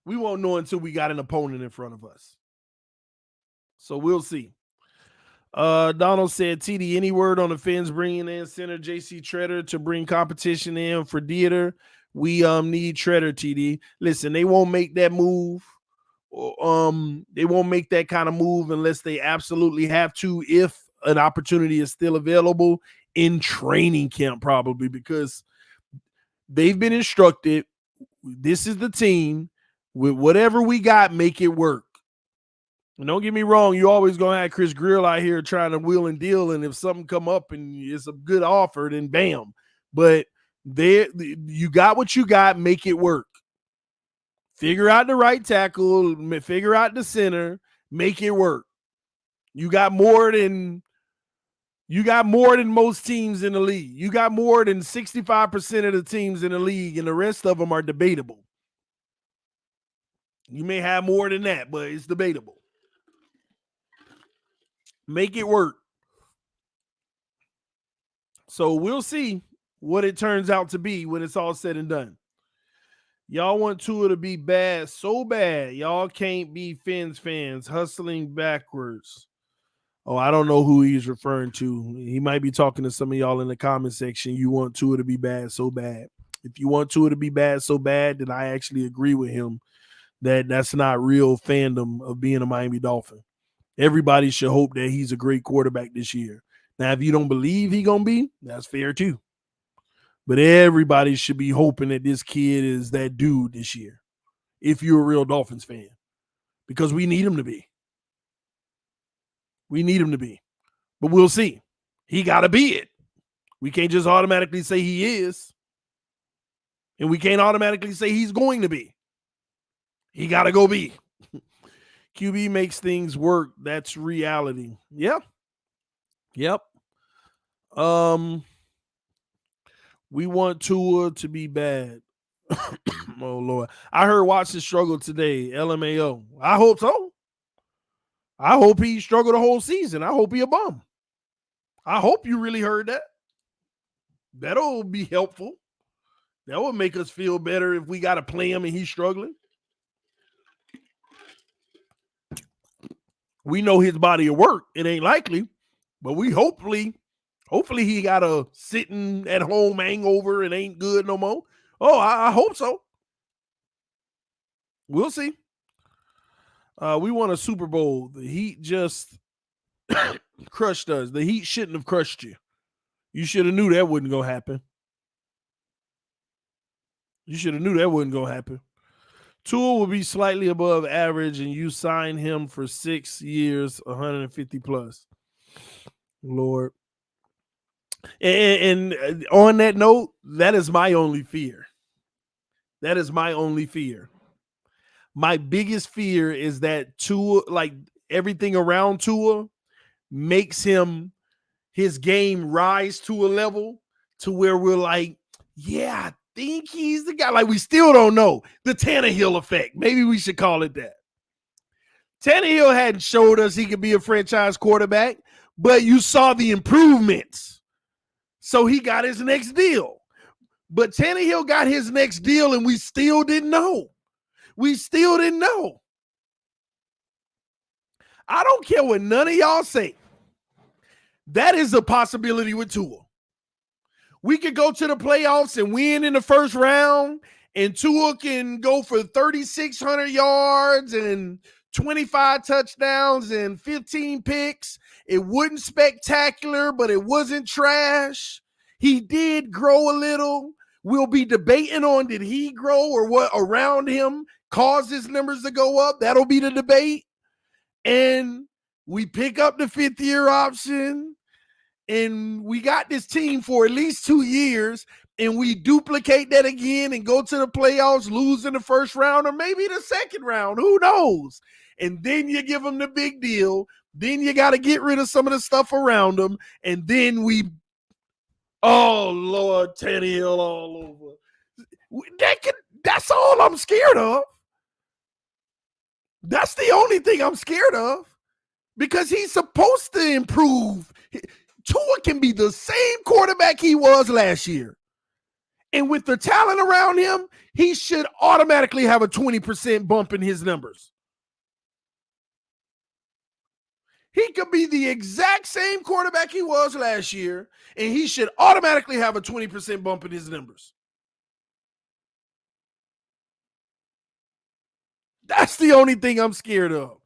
We won't know until we got an opponent in front of us. So we'll see. Donald said, TD, any word on the Fins bringing in center JC Treader to bring competition in for Dieter? We need Treader, TD. Listen, they won't make that move. They won't make that kind of move unless they absolutely have to, if an opportunity is still available in training camp, probably, because they've been instructed, this is the team, with whatever we got, make it work. And don't get me wrong, you always gonna have Chris Grill out here trying to wheel and deal, and if something come up and it's a good offer, then bam. But you got what you got, make it work. Figure out the right tackle, figure out the center, make it work. You got more than most teams in the league. You got more than 65% of the teams in the league, and the rest of them are debatable. You may have more than that, but it's debatable. Make it work. So we'll see what it turns out to be when it's all said and done. Y'all want Tua to be bad, so bad. Y'all can't be Fins fans hustling backwards. Oh, I don't know who he's referring to. He might be talking to some of y'all in the comment section. You want Tua to be bad, so bad. If you want Tua to be bad, so bad, then I actually agree with him that that's not real fandom of being a Miami Dolphin. Everybody should hope that he's a great quarterback this year. Now, if you don't believe he's going to be, that's fair too. But everybody should be hoping that this kid is that dude this year, if you're a real Dolphins fan, because we need him to be. We need him to be. But we'll see. He got to be it. We can't just automatically say he is. And we can't automatically say he's going to be. He got to go be. QB makes things work. That's reality. Yeah. Yep. We want Tua to be bad. Oh, Lord. I heard Watson struggle today. LMAO. I hope so. I hope he struggled the whole season. I hope he a bum. I hope you really heard that. That'll be helpful. That would make us feel better if we got to play him and he's struggling. We know his body of work. It ain't likely, but we hopefully he got a sitting at home hangover and ain't good no more. Oh, I hope so. We'll see. We won a Super Bowl. The Heat just crushed us. The Heat shouldn't have crushed you. You should have knew that wasn't going to happen. You should have knew that wasn't going to happen. Tua will be slightly above average, and you sign him for 6 years, 150 plus. Lord. And on that note, that is my only fear. That is my only fear. My biggest fear is that Tua, like everything around Tua, makes his game rise to a level to where we're like, yeah, I think he's the guy. Like, we still don't know. The Tannehill effect. Maybe we should call it that. Tannehill hadn't showed us he could be a franchise quarterback, but you saw the improvements. So he got his next deal. But Tannehill got his next deal, and we still didn't know. We still didn't know. I don't care what none of y'all say. That is a possibility with Tua. We could go to the playoffs and win in the first round, and Tua can go for 3,600 yards and 25 touchdowns and 15 picks. It wasn't spectacular, but it wasn't trash. He did grow a little. We'll be debating on, did he grow or what around him caused his numbers to go up? That'll be the debate. And we pick up the 5th-year option, and we got this team for at least 2 years, and we duplicate that again and go to the playoffs, lose in the first round or maybe the second round. Who knows? And then you give them the big deal. Then you got to get rid of some of the stuff around them. And then oh, Lord, Tannehill all over. That That's all I'm scared of. That's the only thing I'm scared of, because he's supposed to improve. Tua can be the same quarterback he was last year. And with the talent around him, he should automatically have a 20% bump in his numbers. He could be the exact same quarterback he was last year, and he should automatically have a 20% bump in his numbers. That's the only thing I'm scared of.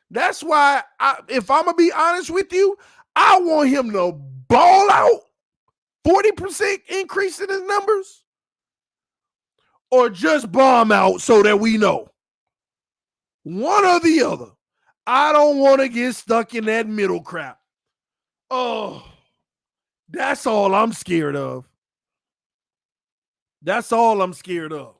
That's why, if I'm going to be honest with you, I want him to ball out 40% increase in his numbers, or just bomb out so that we know. One or the other. I don't want to get stuck in that middle crap. Oh, that's all I'm scared of. That's all I'm scared of.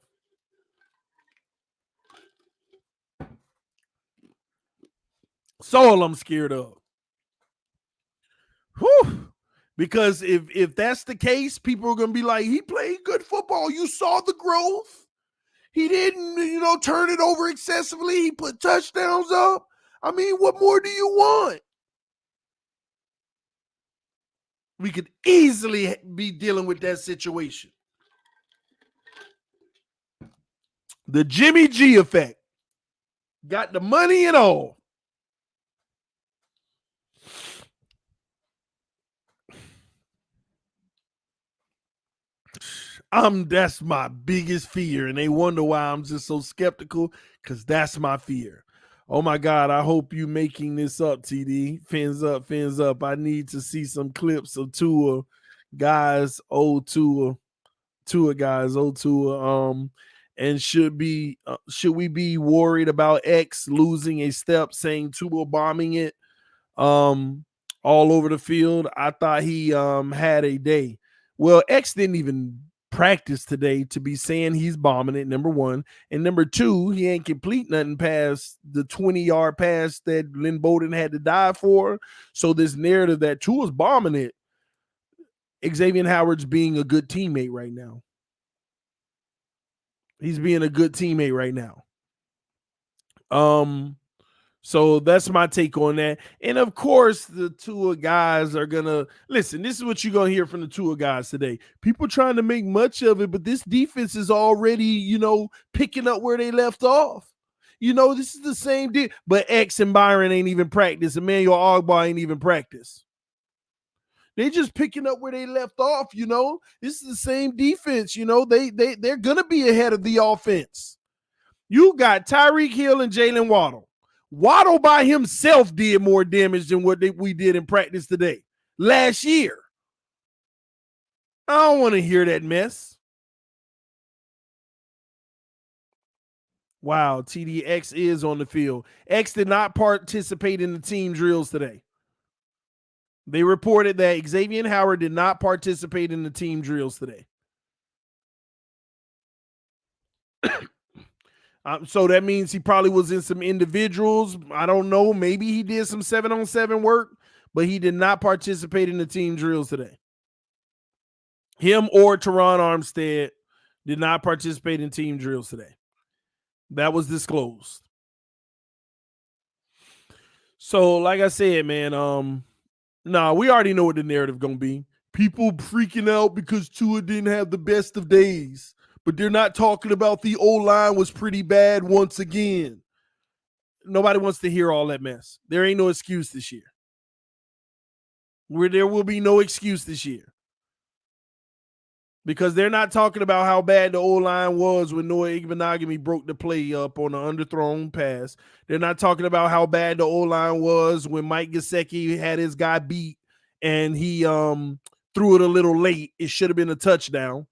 That's all I'm scared of. Whew. Because if that's the case, people are going to be like, he played good football. You saw the growth. He didn't, turn it over excessively. He put touchdowns up. I mean, what more do you want? We could easily be dealing with that situation. The Jimmy G effect. Got the money and all. That's my biggest fear, and they wonder why I'm just so skeptical, because that's my fear. Oh my God, I hope you making this up, TD. Fins up, fins up. I need to see some clips of Tua guys, Tua guys, Tua. And should we be worried about X losing a step, saying Tua bombing it all over the field? I thought he had a day. Well, X didn't even practice today to be saying he's bombing it, number one. And number two, he ain't complete nothing past the 20-yard pass that Lynn Bowden had to dive for. So this narrative that Tua's bombing it, Xavier Howard's being a good teammate right now. He's being a good teammate right now. So that's my take on that. And of course, the Tua guys are gonna listen. This is what you're gonna hear from the Tua guys today. People trying to make much of it, but this defense is already, picking up where they left off. This is the same deal. But X and Byron ain't even practice. Emmanuel Ogbah ain't even practice. They just picking up where they left off. This is the same defense. They're gonna be ahead of the offense. You got Tyreek Hill and Jalen Waddle. Waddle by himself did more damage than what we did in practice today, last year. I don't want to hear that mess. Wow, TDX is on the field. X did not participate in the team drills today. They reported that Xavier Howard did not participate in the team drills today. So that means he probably was in some individuals. I don't know. Maybe he did some 7-on-7 work, but he did not participate in the team drills today. Him or Teron Armstead did not participate in team drills today. That was disclosed. So, like I said, man, we already know what the narrative gonna be. People freaking out because Tua didn't have the best of days. But they're not talking about the O-line was pretty bad once again. Nobody wants to hear all that mess. There ain't no excuse this year. There will be no excuse this year. Because they're not talking about how bad the O-line was when Noah Igbenogany broke the play up on the underthrown pass. They're not talking about how bad the O-line was when Mike Gesicki had his guy beat and he threw it a little late. It should have been a touchdown,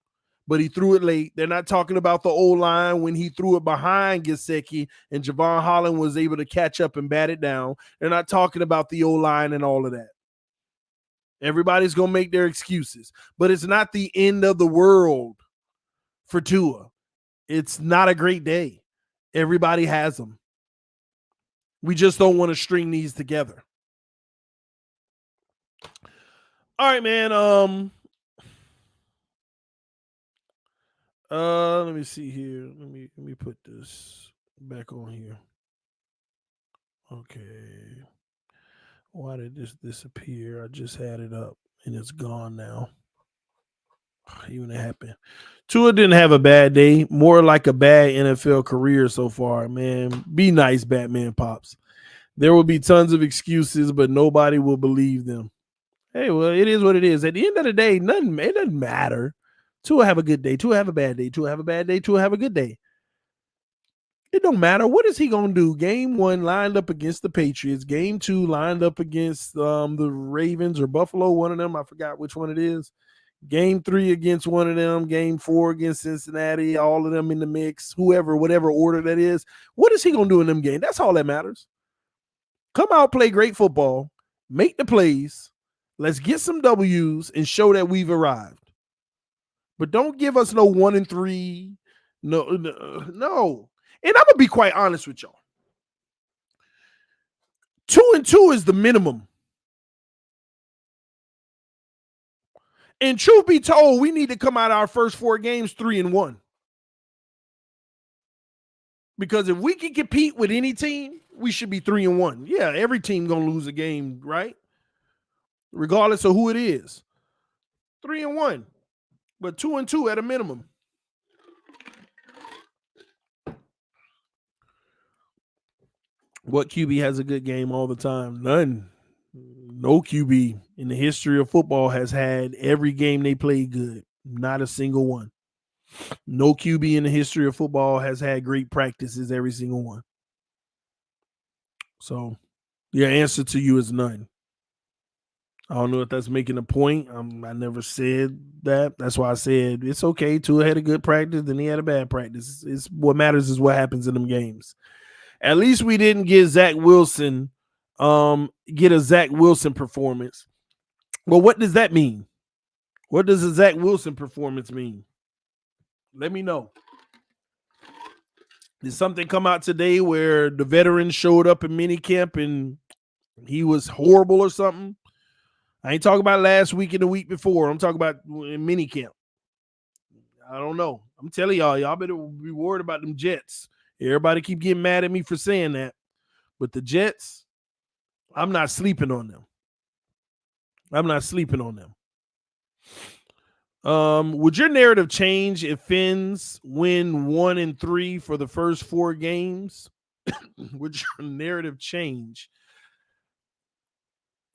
but he threw it late. They're not talking about the O-line when he threw it behind Gesicki and Javon Holland was able to catch up and bat it down. They're not talking about the O-line and all of that. Everybody's going to make their excuses, but it's not the end of the world for Tua. It's not a great day. Everybody has them. We just don't want to string these together. All right, man. Let me see here. Let me put this back on here. Okay. Why did this disappear? I just had it up and it's gone now. Even it happened. Tua didn't have a bad day, more like a bad NFL career so far, man. Be nice, Batman Pops. There will be tons of excuses, but nobody will believe them. Hey, well, it is what it is. At the end of the day, it doesn't matter. Tua have a good day. Tua have a bad day. Tua have a bad day. Tua have a good day. It don't matter. What is he gonna do? Game 1 lined up against the Patriots. Game 2 lined up against the Ravens or Buffalo. One of them. I forgot which one it is. Game 3 against one of them. Game 4 against Cincinnati. All of them in the mix. Whoever, whatever order that is. What is he gonna do in them games? That's all that matters. Come out, play great football, make the plays. Let's get some W's and show that we've arrived. But don't give us no 1-3. No. And I'm gonna be quite honest with y'all. 2-2 is the minimum. And truth be told, we need to come out of our first 4 games 3-1. Because if we can compete with any team, we should be 3-1. Yeah, every team gonna lose a game, right? Regardless of who it is. 3-1. But 2-2 at a minimum. What QB has a good game all the time? None. No QB in the history of football has had every game they played good. Not a single one. No QB in the history of football has had great practices, every single one. So, your answer to you is none. I don't know if that's making a point. I never said that. That's why I said it's okay. Tua had a good practice, then he had a bad practice. It's what matters is what happens in them games. At least we didn't get Zach Wilson, get a Zach Wilson performance. Well, what does that mean? What does a Zach Wilson performance mean? Let me know. Did something come out today where the veteran showed up in minicamp and he was horrible or something? I ain't talking about last week and the week before. I'm talking about in minicamp. I don't know. I'm telling y'all better be worried about them Jets. Everybody keep getting mad at me for saying that. But the Jets, I'm not sleeping on them. I'm not sleeping on them. Would your narrative change if Fins win 1-3 for the first 4 games? Would your narrative change?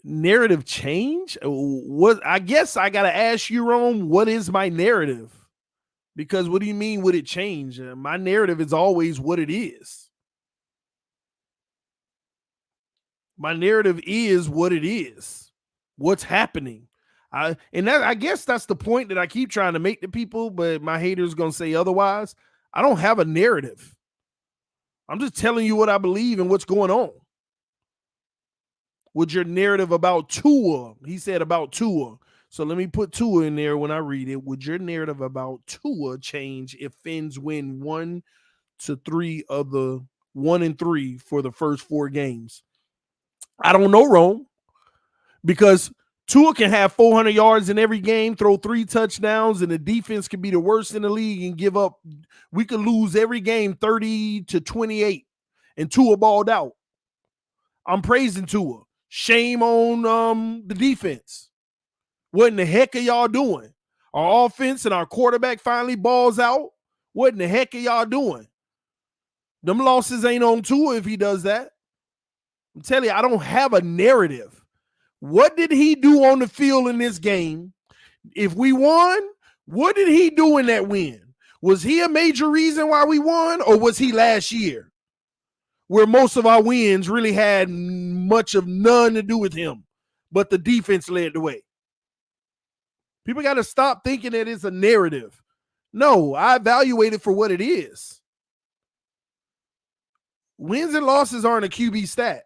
Narrative change? What? I guess I gotta ask you, Rome, what is my narrative? Because what do you mean would it change? My narrative is always what it is. My narrative is what it is. What's happening? I guess that's the point that I keep trying to make to people, but my haters gonna say otherwise. I don't have a narrative. I'm just telling you what I believe and what's going on. Would your narrative about Tua? He said about Tua. So let me put Tua in there when I read it. Would your narrative about Tua change if Fins win 1-3 of the 1-3 for the first 4 games? I don't know, Rome, because Tua can have 400 yards in every game, throw 3 touchdowns, and the defense could be the worst in the league and give up. We could lose every game 30-28, and Tua balled out. I'm praising Tua. Shame on the defense. What in the heck are y'all doing? Our offense and our quarterback finally balls out. What in the heck are y'all doing? Them losses ain't on Tua if he does that. I'm telling you, I don't have a narrative. What did he do on the field in this game? If we won, what did he do in that win? Was he a major reason why we won, or was he last year, where most of our wins really had much of none to do with him, but the defense led the way? People got to stop thinking that it's a narrative. No, I evaluate it for what it is. Wins and losses aren't a QB stat.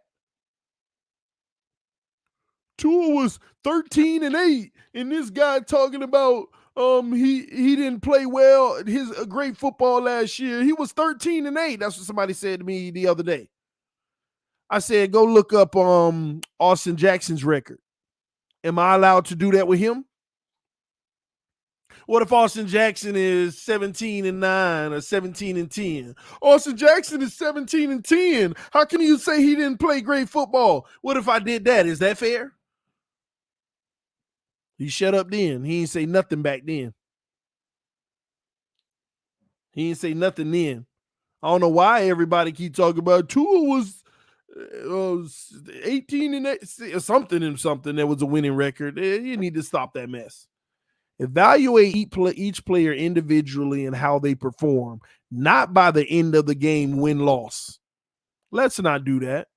Tua was 13-8, and this guy talking about he didn't play well. His great football last year. He was 13-8. That's what somebody said to me the other day. I said, go look up Austin Jackson's record. Am I allowed to do that with him? What if Austin Jackson is 17-9 or 17-10? Austin Jackson is 17-10. How can you say he didn't play great football? What if I did that? Is that fair? He shut up then. He didn't say nothing back then. He didn't say nothing then. I don't know why everybody keep talking about Tua was 18 and 8, or something that was a winning record. You need to stop that mess. Evaluate each player individually and how they perform, not by the end of the game win-loss. Let's not do that.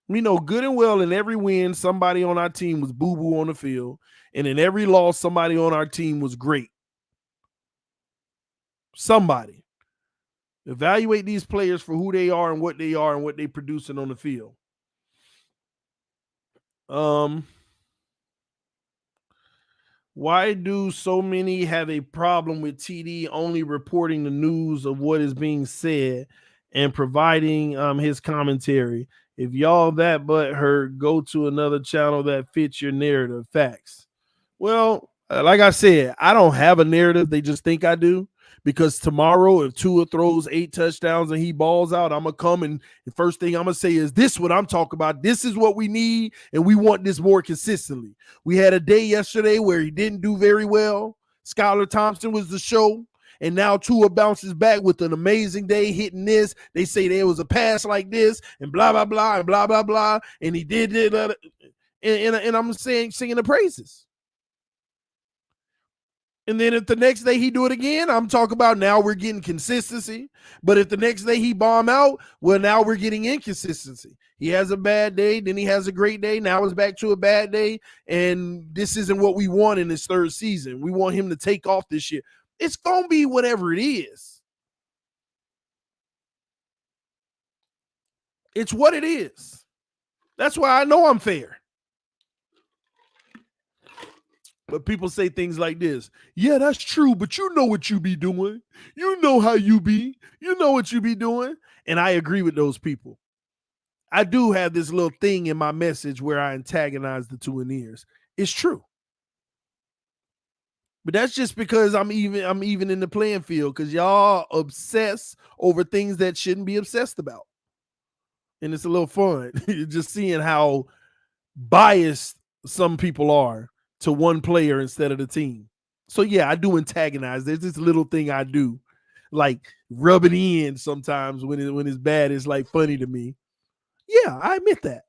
We know good and well in every win, somebody on our team was boo-boo on the field, and in every loss, somebody on our team was great. Somebody. Evaluate these players for who they are and what they're producing on the field. Why do so many have a problem with TD only reporting the news of what is being said and providing his commentary? If y'all that butthurt, go to another channel that fits your narrative. Facts. Well, like I said, I don't have a narrative. They just think I do. Because tomorrow, if Tua throws 8 touchdowns and he balls out, I'm going to come and the first thing I'm going to say is this what I'm talking about. This is what we need, and we want this more consistently. We had a day yesterday where he didn't do very well. Skylar Thompson was the show, and now Tua bounces back with an amazing day hitting this. They say there was a pass like this and blah, blah, blah, and blah, blah, blah, and he did it, and I'm singing the praises. And then if the next day he do it again, I'm talking about now we're getting consistency. But if the next day he bomb out, well, now we're getting inconsistency. He has a bad day, then he has a great day. Now it's back to a bad day. And this isn't what we want in his third season. We want him to take off this year. It's going to be whatever it is. It's what it is. That's why I know I'm fair. But people say things like this. Yeah, that's true, but you know what you be doing. You know how you be. You know what you be doing. And I agree with those people. I do have this little thing in my message where I antagonize the Tuaneers. It's true. But that's just because I'm even in the playing field because y'all obsess over things that shouldn't be obsessed about. And it's a little fun. Just seeing how biased some people are to one player instead of the team. So yeah, I do antagonize. There's this little thing I do, like rub it in sometimes when it's bad. It's like funny to me. Yeah, I admit that.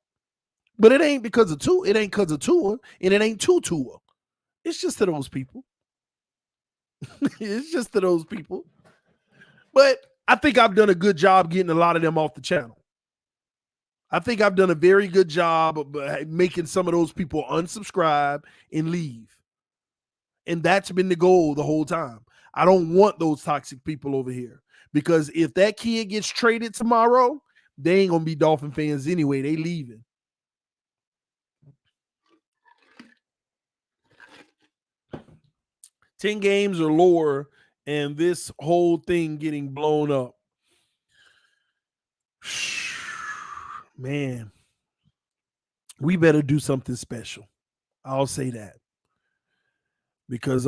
But it ain't because of Tua. It ain't because of Tua, and it ain't to Tua. It's just to those people. It's just to those people. But I think I've done a good job getting a lot of them off the channel. I think I've done a very good job of making some of those people unsubscribe and leave. And that's been the goal the whole time. I don't want those toxic people over here because if that kid gets traded tomorrow, they ain't going to be Dolphin fans anyway. They leaving. $10 games or lower and this whole thing getting blown up. Man, we better do something special. I'll say that. Because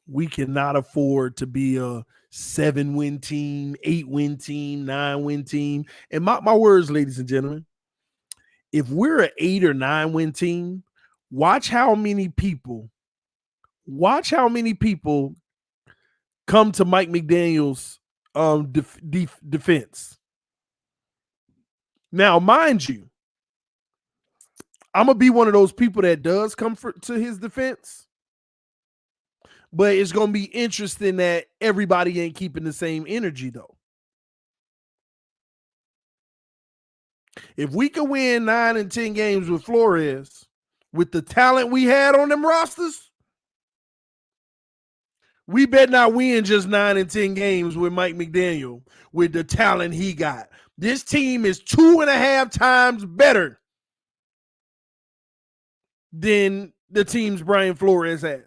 we cannot afford to be a 7-win team, 8-win team, 9-win team. And my words, ladies and gentlemen, if we're an 8 or 9-win team, watch how many people come to Mike McDaniel's defense. Now, mind you, I'm going to be one of those people that does come to his defense. But it's going to be interesting that everybody ain't keeping the same energy, though. If we can win 9 and 10 games with Flores, with the talent we had on them rosters, we better not win just 9 and 10 games with Mike McDaniel with the talent he got. This team is 2.5 times better than the teams Brian Flores had.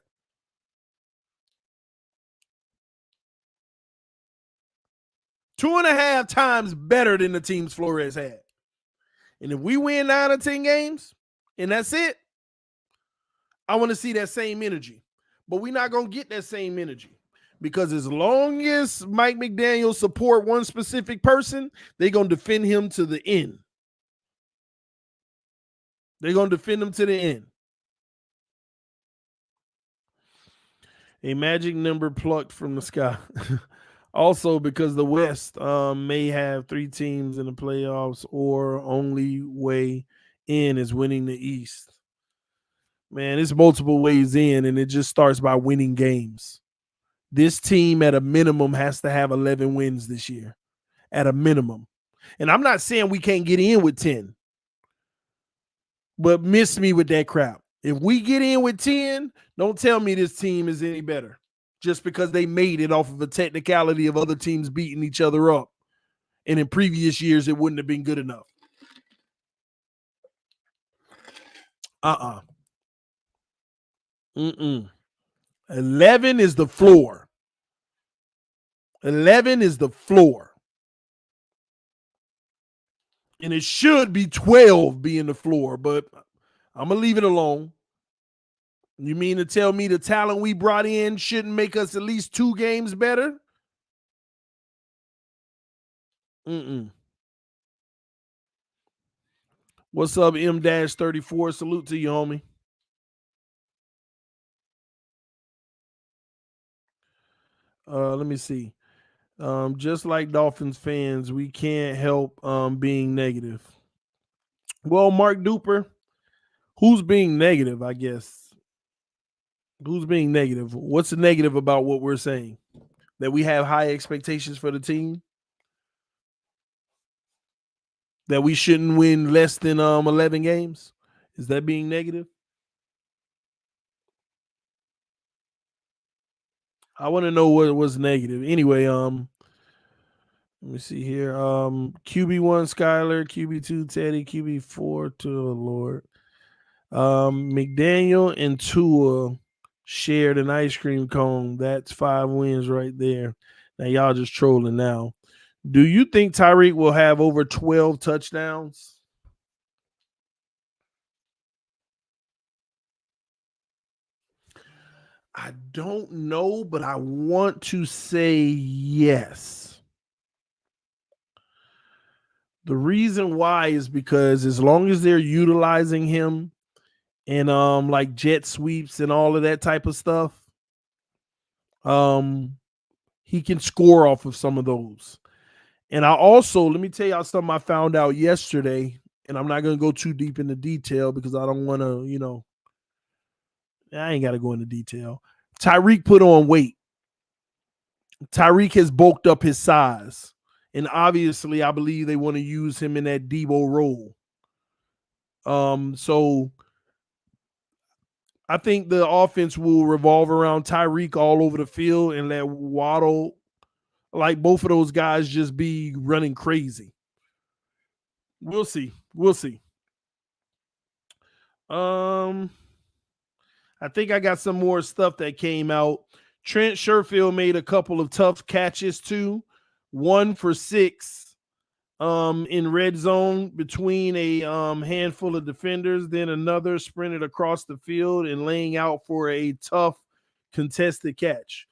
Two and a half times better than the teams Flores had. And if we win 9 or 10 games, and that's it, I want to see that same energy. But we're not going to get that same energy. Because as long as Mike McDaniel support one specific person, they're going to defend him to the end. They're going to defend him to the end. A magic number plucked from the sky. Also, because the West may have 3 teams in the playoffs, or only way in is winning the East. Man, it's multiple ways in, and it just starts by winning games. This team at a minimum has to have 11 wins this year, at a minimum. And I'm not saying we can't get in with 10, but miss me with that crap. If we get in with 10, don't tell me this team is any better just because they made it off of a technicality of other teams beating each other up. And in previous years, it wouldn't have been good enough. 11 is the floor. 11 is the floor. And it should be 12 being the floor, but I'm going to leave it alone. You mean to tell me the talent we brought in shouldn't make us at least 2 games better? What's up, M-34? Salute to you, homie. Let me see. Just like Dolphins fans, we can't help being negative. Well, Mark Duper, who's being negative, I guess? Who's being negative? What's the negative about what we're saying? That we have high expectations for the team? That we shouldn't win less than 11 games? Is that being negative? I want to know what was negative. Anyway, let me see here. QB1 Skylar, QB2 Teddy, QB4 to the Lord. McDaniel and Tua shared an ice cream cone. That's 5 wins right there. Now y'all just trolling now. Do you think Tyreek will have over 12 touchdowns? I don't know, but I want to say yes. The reason why is because as long as they're utilizing him and like jet sweeps and all of that type of stuff, he can score off of some of those. And I also, let me tell y'all something I found out yesterday, and I'm not going to go too deep into detail because I don't want to, I ain't got to go into detail. Tyreek put on weight. Tyreek has bulked up his size. And obviously, I believe they want to use him in that Debo role. So I think the offense will revolve around Tyreek all over the field and let Waddle, like both of those guys, just be running crazy. We'll see. I think I got some more stuff that came out. Trent Sherfield made a couple of tough catches too. 1 for 6 in red zone between a handful of defenders. Then another sprinted across the field and laying out for a tough contested catch.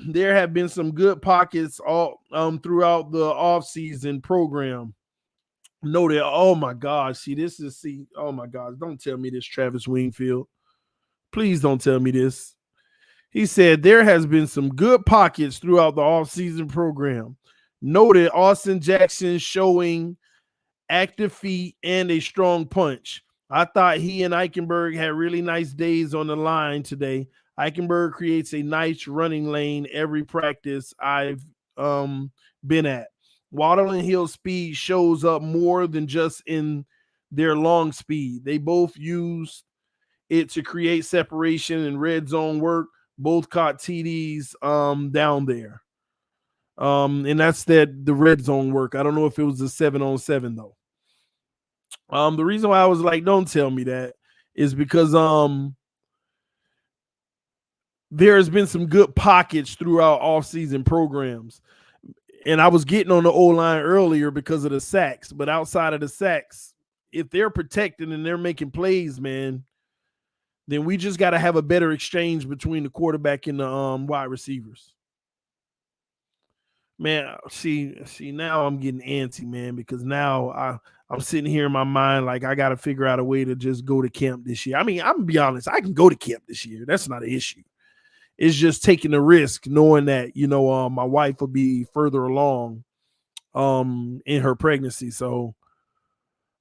There have been some good pockets all throughout the offseason program. Noted, oh my gosh, oh my gosh, don't tell me this, Travis Wingfield. Please don't tell me this. He said there has been some good pockets throughout the offseason program. Noted Austin Jackson showing active feet and a strong punch. I thought he and Eichenberg had really nice days on the line today. Eichenberg creates a nice running lane every practice I've been at. Waddle and Hill speed shows up more than just in their long speed. They both used it to create separation and red zone work. Both caught TDs down there. And that's the red zone work. I don't know if it was a 7-on-7 though. The reason why I was like, don't tell me that is because there has been some good pockets throughout off-season programs. And I was getting on the O-line earlier because of the sacks. But outside of the sacks, if they're protecting and they're making plays, man, then we just got to have a better exchange between the quarterback and the wide receivers. Man, see, now I'm getting antsy, man, because now I'm sitting here in my mind like I got to figure out a way to just go to camp this year. I mean, I'm gonna be honest, I can go to camp this year. That's not an issue. It's just taking the risk, knowing that my wife will be further along in her pregnancy, so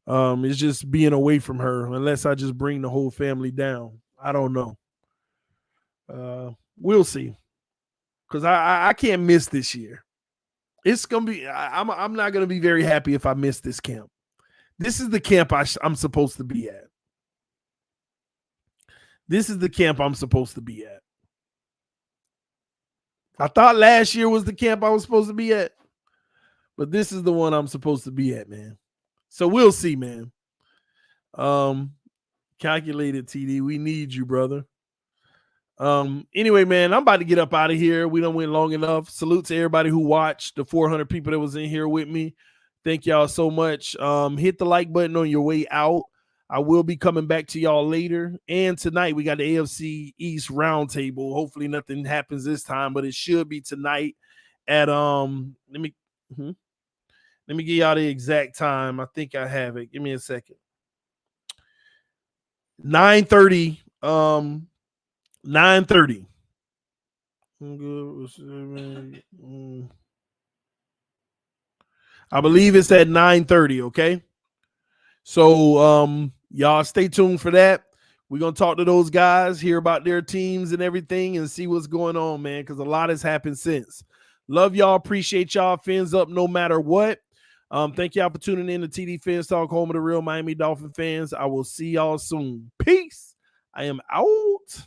it's just being away from her. Unless I just bring the whole family down, I don't know. We'll see, because I can't miss this year. It's gonna be. I'm not gonna be very happy if I miss this camp. This is the camp I'm supposed to be at. This is the camp I'm supposed to be at. I thought last year was the camp I was supposed to be at, but this is the one I'm supposed to be at, man. So we'll see, man. Calculated TD, we need you, brother. Anyway, man, I'm about to get up out of here. We done went long enough. Salute to everybody who watched, the 400 people that was in here with me. Thank y'all so much. Hit the like button on your way out. I will be coming back to y'all later. And tonight we got the AFC East roundtable. Hopefully nothing happens this time, but it should be tonight at let me give y'all the exact time. I think I have it. Give me a second. 9:30. 9:30. I believe it's at 9:30. Okay. So y'all stay tuned for that. We're gonna talk to those guys, hear about their teams and everything, and see what's going on, man, because a lot has happened since. Love y'all, appreciate y'all. Fins up no matter what. Thank y'all for tuning in to TD FINSTALK, home of the real Miami Dolphin fans. I will see y'all soon. Peace. I am out.